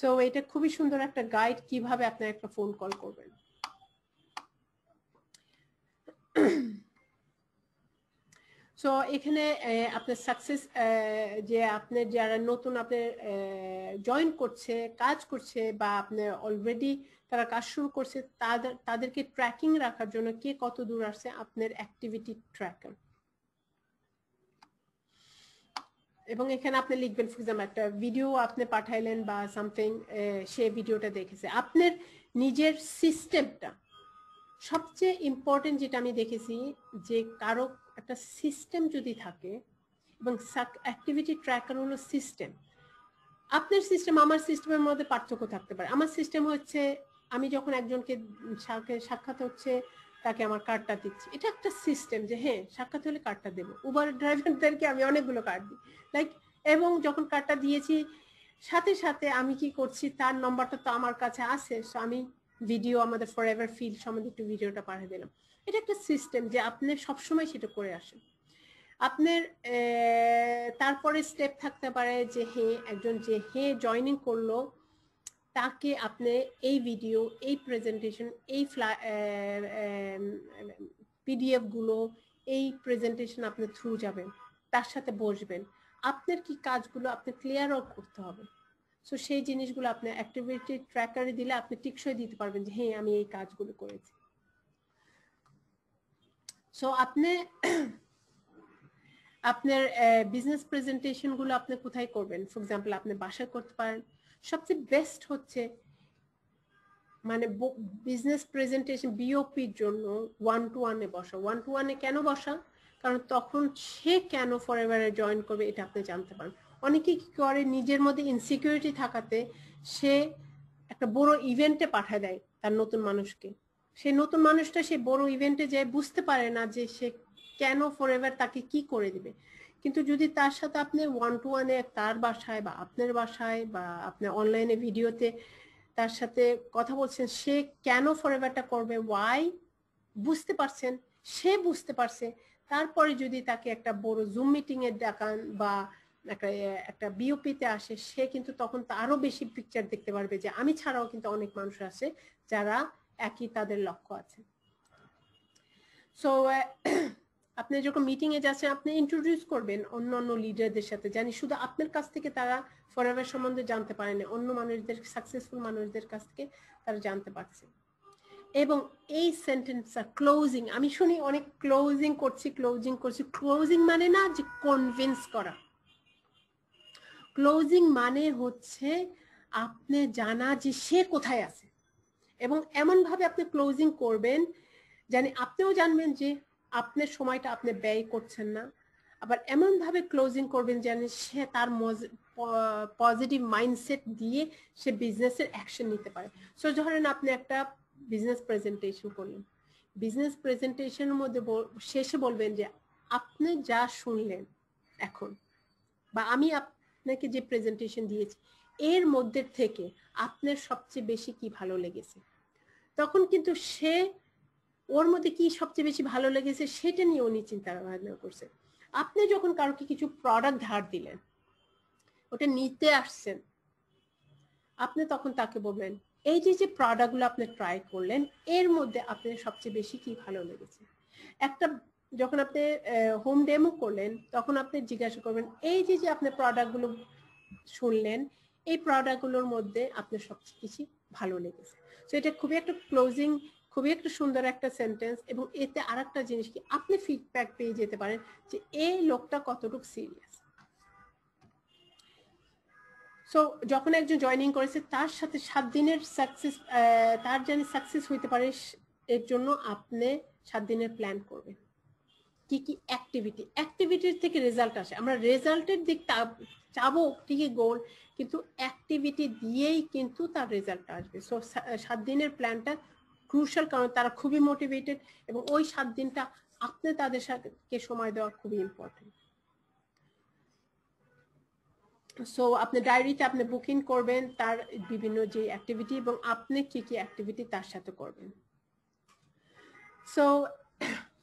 সো এটা খুবই সুন্দর একটা গাইড কিভাবে আপনি একটা ফোন কল করবেন। সো এখানে আপনার সাকসেস, যে আপনার যারা নতুন আপনি জয়েন করছে কাজ করছে বা আপনি অলরেডি তারা কাজ শুরু করছে তাদেরকে ট্র্যাকিং রাখার জন্য কে কত দূর আসছে আপনার অ্যাক্টিভিটি ট্র্যাকার। এবং এখানে আপনি লিখবেন ফর এক্সাম্পল একটা ভিডিও আপনি পাঠাইলেন বা সামথিং, সে ভিডিওটা দেখেছে। আপনার নিজের সিস্টেমটা সবচেয়ে ইম্পর্টেন্ট, যেটা আমি দেখেছি যে কারো একটা সিস্টেম যদি থাকে, এবং অ্যাক্টিভিটি ট্র্যাকার হলো সিস্টেম। আপনার সিস্টেম আমার সিস্টেমের মধ্যে পার্থক্য থাকতে পারে। আমার সিস্টেম হচ্ছে আমি যখন একজনকে সাক্ষাৎ হচ্ছে তাকে আমার কার্ডটা দিচ্ছি, এটা একটা সিস্টেম যে হ্যাঁ সাক্ষাৎ হলে কার্ডটা দেবো। উবার ড্রাইভারদেরকে আমি অনেকগুলো কার্ড দিই লাইক, এবং যখন কার্ডটা দিয়েছি সাথে সাথে আমি কি করছি তার নম্বরটা তো আমার কাছে আছে, সো আমি ভিডিও আমাদের ফরএভার ফিল সম্বন্ধে একটু ভিডিওটা পাঠিয়ে দিলাম। এটা একটা সিস্টেম যে আপনি সবসময় সেটা করে আসেন। আপনার তারপরে স্টেপ থাকতে পারে যে হ্যাঁ একজন যে হ্যাঁ জয়েনিং করলো তাকে আপনি এই ভিডিও, এই প্রেজেন্টেশন, এই পিডিএফ গুলো, এই প্রেজেন্টেশন আপনি থ্রু যাবেন, তার সাথে বসবেন, আপনার কি কাজগুলো আপনি ক্লিয়ার আউট করতে হবে। সো সেই জিনিসগুলো আপনি অ্যাক্টিভিটি ট্র্যাকারে দিলে আপনি টিকসই দিতে পারবেন যে হ্যাঁ আমি এই কাজগুলো করেছি। সো আপনি আপনার বিজনেস প্রেজেন্টেশন গুলো আপনি কোথায় করবেন? ফর এক্সাম্পল আপনি বাসায় করতে পারেন। সবচেয়ে বেস্ট হচ্ছে মানে বিজনেস প্রেজেন্টেশন বিওপির জন্য 1 to 1 এ বসা। 1 to 1 এ কেন বসা? কারণ তখন সে কেন ফরএভারে জয়েন করবে এটা আপনি জানতে পারেন। অনেকে কি করে নিজের মধ্যে ইনসিকিউরিটি থাকাতে সে একটা বড় ইভেন্টে পাঠায় দেয় তার নতুন মানুষকে। সেই নতুন মানুষটা সেই বড় ইভেন্টে যায় বুঝতে পারে না যে সে কেন ফরএভার তাকে কি করে দিবে। কিন্তু যদি তার সাথে আপনি 1 to 1 এ তার বাসায় বা আপনার বাসায় বা আপনি অনলাইনে ভিডিওতে তার সাথে কথা বলছেন, সে কেন ফরএভারটা করবে, ওয়াই বুঝতে পারছেন, সে বুঝতে পারছে, তারপরে যদি তাকে একটা বড় জুম মিটিং এ ডাকান বা একটা বিওপিতে আসে, সে কিন্তু তখন আরো বেশি পিকচার দেখতে পারবে যে আমি ছাড়াও কিন্তু অনেক মানুষ আছে যারা একই তাদের লক্ষ্য আছে। সো আপনি যখন মিটিং এ যাচ্ছেন আপনি ইন্ট্রোডিউস করবেন অন্য অন্য লিডারদের সাথে, জানি শুধু আপনার কাছ থেকে তারা ফরএভার সম্বন্ধে জানতে পারে না, অন্য মানুষদের সাকসেসফুল মানুষদের কাছ থেকে তারা জানতে পারছে। এবং এই সেন্টেন্সটা ক্লোজিং, আমি শুনি অনেক ক্লোজিং করছি। ক্লোজিং মানে না যে কনভিন্স করা, ক্লোজিং মানে হচ্ছে আপনি জানা যে সে কোথায় আছে, এবং এমন ভাবে আপনি ক্লোজিং করবেন জানি আপনিও জানবেন যে আপনার সময়টা আপনি ব্যয় করছেন না, আবার এমন ভাবে ক্লোজিং করবেন যেন সে তার পজিটিভ মাইন্ডসেট দিয়ে সে বিজনেসের অ্যাকশন নিতে পারে। সো ধরেন আপনি একটা বিজনেস প্রেজেন্টেশন করলেন, বিজনেস প্রেজেন্টেশনের মধ্যে শেষে বলবেন যে আপনি যা শুনলেন এখন বা আমি আপনাকে যে প্রেজেন্টেশন দিয়েছি এর মধ্যে থেকে আপনার সবচেয়ে বেশি কি ভালো লেগেছে। তখন কিন্তু সে ওর মধ্যে কি সবচেয়ে বেশি ভালো লেগেছে সেটা নিয়ে উনি চিন্তা ভাবনা করছে। আপনি যখন কারোকে কিছু প্রোডাক্ট ধার দিলেন, ওটা নিতে আসছেন, আপনি তখন তাকে বলবেন এই যে প্রোডাক্টগুলো আপনি ট্রাই করলেন এর মধ্যে আপনার সবচেয়ে বেশি কি ভালো লেগেছে একটা যখন আপনি হোম ডেমো করলেন তখন আপনি জিজ্ঞাসা করবেন এই যে আপনি প্রোডাক্টগুলো শুনলেন এই প্রোডাক্টগুলোর মধ্যে আপনার সবচেয়ে বেশি ভালো লেগেছে সো এটা খুবই একটা ক্লোজিং খুবই একটা সুন্দর একটা সেন্টেন্স এবং এতে আরেকটা জিনিস কি আপনি ফিডব্যাক পেয়ে যেতে পারেন যে এই লোকটা কতটুকু সিরিয়াস সো যখন একজন জয়েনিং করেছে তার সাথে 7 দিনের সাকসেস তার জানি সাকসেস হইতে পারে এর জন্য আপনি 7 দিনের প্ল্যান করবেন কি কি অ্যাক্টিভিটির থেকে রেজাল্ট আসে আমরা রেজাল্টের দিক চাবো ঠিকই গোল কিন্তু অ্যাক্টিভিটি দিয়েই কিন্তু তার রেজাল্ট আসবে সো 7 দিনের প্ল্যানটা ক্রুশাল কারণ তারা খুবই মোটিভেটেড এবং ওই 7 দিনটা আপনি তাদের সাথে সময় দেওয়া খুবই ইম্পর্টেন্ট সো আপনি ডায়েরিতে আপনি বুকিং করবেন তার বিভিন্ন যে অ্যাক্টিভিটি এবং আপনি কি কি অ্যাক্টিভিটি তার সাথে করবেন সো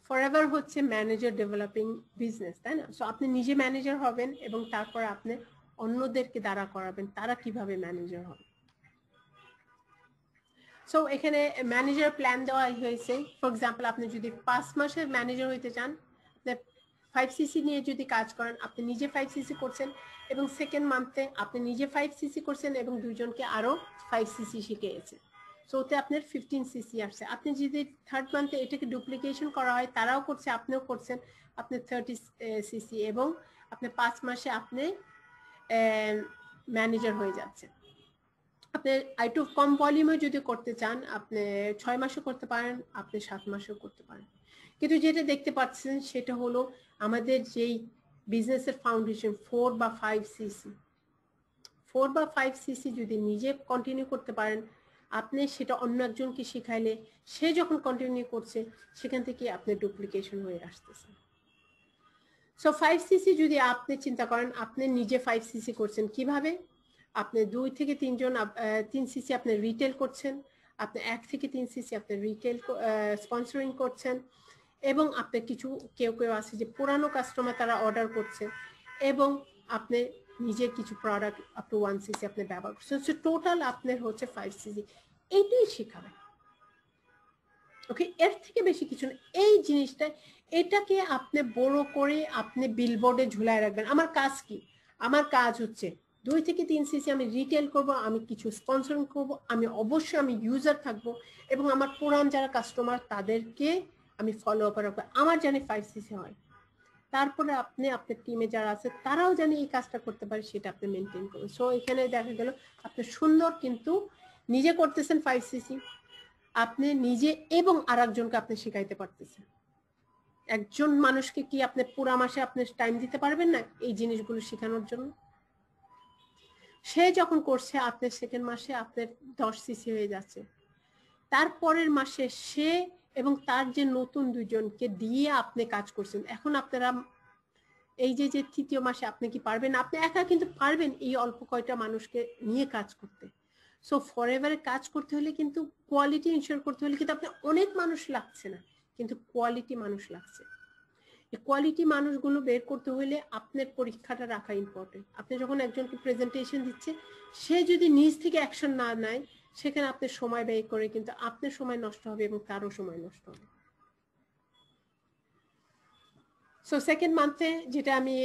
ফরএভার হচ্ছে ম্যানেজার ডেভেলপিং বিজনেস তাই না সো আপনি নিজে ম্যানেজার হবেন এবং তারপর আপনি অন্যদেরকে দ্বারা করাবেন তারা কিভাবে ম্যানেজার হবে সো এখানে ম্যানেজার প্ল্যান দেওয়া হয়েছে ফর এক্সাম্পল আপনি যদি 5 মাসের ম্যানেজার হইতে চান 5cc নিয়ে যদি কাজ করেন আপনি নিজে 5cc করছেন এবং সেকেন্ড মান্থে আপনি নিজে 5cc করছেন এবং দুইজনকে আরো 5cc শিখিয়েছেন সো ওতে আপনার 15cc আসছে আপনি যদি থার্ড মান্থে এটাকে ডুপ্লিকেশন করা হয় তারাও করছে আপনিও করছেন আপনি 30cc এবং আপনি 5 মাসে আপনি ম্যানেজার হয়ে যাচ্ছেন আপনি একটু কম ভলিউমে যদি করতে চান আপনি 6 মাসও করতে পারেন আপনি 7 মাসও করতে পারেন কিন্তু যেটা দেখতে পাচ্ছেন সেটা হলো আমাদের যেই বিজনেসের ফাউন্ডেশন 4 বা 5cc 4 বা 5cc যদি নিজে কন্টিনিউ করতে পারেন আপনি সেটা অন্য একজনকে শেখাইলে সে যখন কন্টিনিউ করছে সেখান থেকে আপনি ডুপ্লিকেশন হয়ে আসতেছেন সো 5cc যদি আপনি চিন্তা করেন আপনি নিজে 5cc করছেন কিভাবে আপনি 2 থেকে 3 জন 3cc আপনি রিটেল করছেন আপনি 1 থেকে 3cc আপনি রিটেল স্পন্সরিং করছেন এবং আপনি কিছু কেউ আছে যে পুরানো কাস্টমার তারা অর্ডার করছে এবং আপনি নিজে কিছু প্রোডাক্ট আপ টু 1cc আপনি ব্যবহার করছেন সো টোটাল আপনার হচ্ছে 5cc এইটাই শেখাবে ওকে এর থেকে বেশি কিছু না এই জিনিসটা এটাকে আপনি বড় করে আপনি বিলবোর্ডে ঝুলায় রাখবেন আমার কাজ কি আমার কাজ হচ্ছে 2 থেকে 3cc আমি রিটেল করব আমি কিছু স্পন্সরিং করব আমি অবশ্যই আমি ইউজার থাকব এবং আমার পুরান যারা কাস্টমার তাদেরকে আমি ফলো আপ রাখবো আমার জানি 5cc হয় তারপরে আপনি আপনার টিমে যারা আছে তারাও জানি এই কাজটা করতে পারে সেটা আপনি মেনটেন করুন সো এখানে দেখা গেল আপনি সুন্দর কিন্তু নিজে করতেছেন 5cc আপনি নিজে এবং আরেকজনকে আপনি শেখাইতে পারতেছেন একজন মানুষকে কি আপনি পুরো মাসে আপনি টাইম দিতে পারবেন না এই জিনিসগুলো শেখানোর জন্য সে যখন করছে আপনি সেকেন্ড মাসে আপনার 10cc হয়ে যাচ্ছে তারপরের মাসে সে এবং তার যে নতুন দুইজনকে দিয়ে আপনি কাজ করছেন এখন আপনারা এই যে তৃতীয় মাসে আপনি কি পারবেন আপনি একা কিন্তু পারবেন এই অল্প কয়টা মানুষকে নিয়ে কাজ করতে সো ফরএভারে কাজ করতে হলে কিন্তু কোয়ালিটি ইনশিওর করতে হলে কিন্তু আপনার অনেক মানুষ লাগছে না কিন্তু কোয়ালিটি মানুষ লাগছে এই কোয়ালিটি মানুষগুলো বের করতে হলে আপনার পরীক্ষাটা রাখা ইম্পর্টেন্ট আপনি যখন একজনকে প্রেজেন্টেশন দিচ্ছে সে যদি নিজ থেকে অ্যাকশন না নেয় সেখানে আপনি সময় ব্যয় করে কিন্তু আপনার সময় নষ্ট হবে এবং তারও সময় নষ্ট হবে সো সেকেন্ড মান্থে যেটা আমি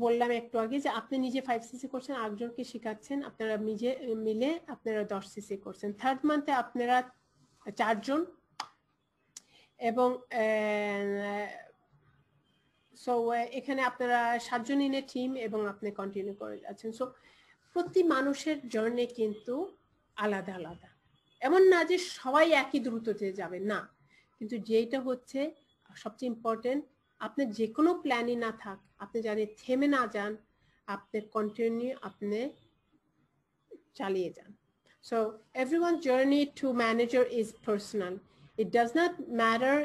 বললাম একটু আগে যে আপনি নিজে 5cc করছেন আরেকজনকে শেখাচ্ছেন আপনারা নিজে মিলে আপনারা 10cc করছেন থার্ড মান্থে আপনারা 4 জন এবং সো এখানে আপনারা 7 জন ইন এ টিম এবং আপনি কন্টিনিউ করে যাচ্ছেন সো প্রতি মানুষের জার্নি কিন্তু আলাদা আলাদা এমন না যে সবাই একই দ্রুততে যাবে না কিন্তু যেটা হচ্ছে সবচেয়ে ইম্পর্টেন্ট আপনি যে কোনো প্ল্যানই না থাক আপনি জানি থেমে না যান আপনি কন্টিনিউ আপনি চালিয়ে যান so everyone journey to manager is personal it does not matter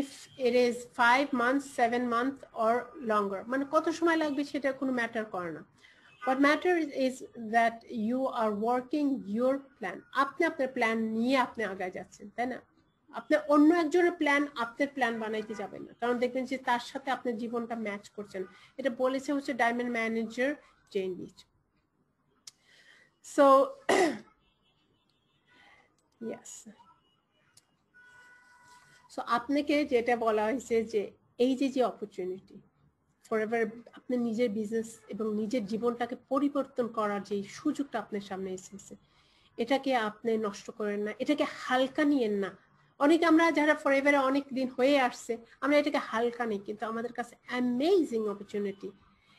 if it is 5 months 7 months or longer মানে কত সময় লাগবে সেটা কোনো ম্যাটার করে না what matters is that you are working your plan আপনি আপনার প্ল্যান নিয়ে আপনি আগায় যাচ্ছেন তাই না আপনি অন্য একজনের প্ল্যান আপনার প্ল্যান বানাইতে যাবেন না কারণ দেখবেন যে তার সাথে আপনার জীবনটা ম্যাচ করছেন এটা বলেছে হচ্ছে diamond manager Jen Leach so yes. So আপনাকে যেটা বলা হয়েছে যে এই যে অপরচুনিটি ফরএভার, আপনি নিজের বিজনেস এবং নিজের জীবনটাকে পরিবর্তন করার যে সুযোগটা আপনার সামনে এসেছে, এটাকে আপনি নষ্ট করেন না, এটাকে হালকা নিয়েন না। অনেকে আমরা যারা ফরএভারে অনেক দিন হয়ে আসছে আমরা এটাকে হালকা নিই, কিন্তু আমাদের কাছে অ্যামেজিং অপরচুনিটি,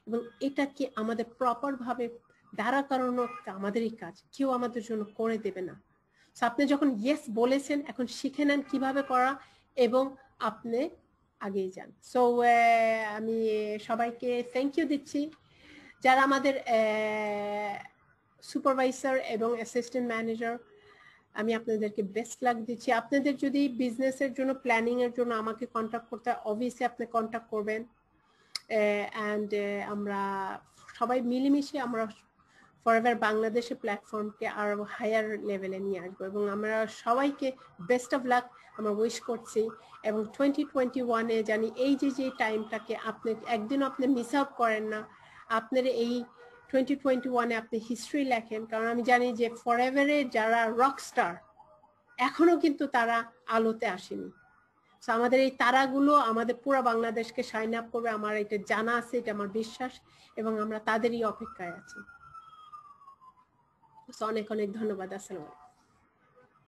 এবং এটাকে আমাদের প্রপার ভাবে দাঁড়া করানো আমাদেরই কাজ, কেউ আমাদের জন্য করে দেবে না। সো আপনি যখন ইয়েস বলেছেন, এখন শিখে নেন কিভাবে করা এবং আপনি আগেই যান। সো আমি সবাইকে থ্যাংক ইউ দিচ্ছি, যারা আমাদের সুপারভাইজার এবং অ্যাসিস্ট্যান্ট ম্যানেজার, আমি আপনাদেরকে বেস্ট লাক দিচ্ছি। আপনাদের যদি বিজনেসের জন্য প্ল্যানিং এর জন্য আমাকে কন্ট্যাক্ট করতে হয়, অবভিয়াসলি আপনি কন্ট্যাক্ট করবেন, অ্যান্ড আমরা সবাই মিলেমিশে আমরা ফরএভার বাংলাদেশের প্ল্যাটফর্মকে আরো হায়ার লেভেলে নিয়ে আসবো, এবং আমরা সবাইকে বেস্ট অফ লাক আমরা উইশ করছি। এবং 2021-এ জানি এই যে টাইমটাকে আপনি একদিনও আপনি মিস আউট করেন না, আপনার এই 2021-এ আপনি হিস্ট্রি লেখেন, কারণ আমি জানি যে ফরএভারে যারা রকস্টার এখনো কিন্তু তারা আলোতে আসেনি। সো আমাদের এই তারাগুলো আমাদের পুরো বাংলাদেশকে শাইন আপ করবে, আমার এটা জানা আছে, এটা আমার বিশ্বাস, এবং আমরা তাদেরই অপেক্ষায় আছি। অনেক অনেক ধন্যবাদ। আসসালামু আলাইকুম।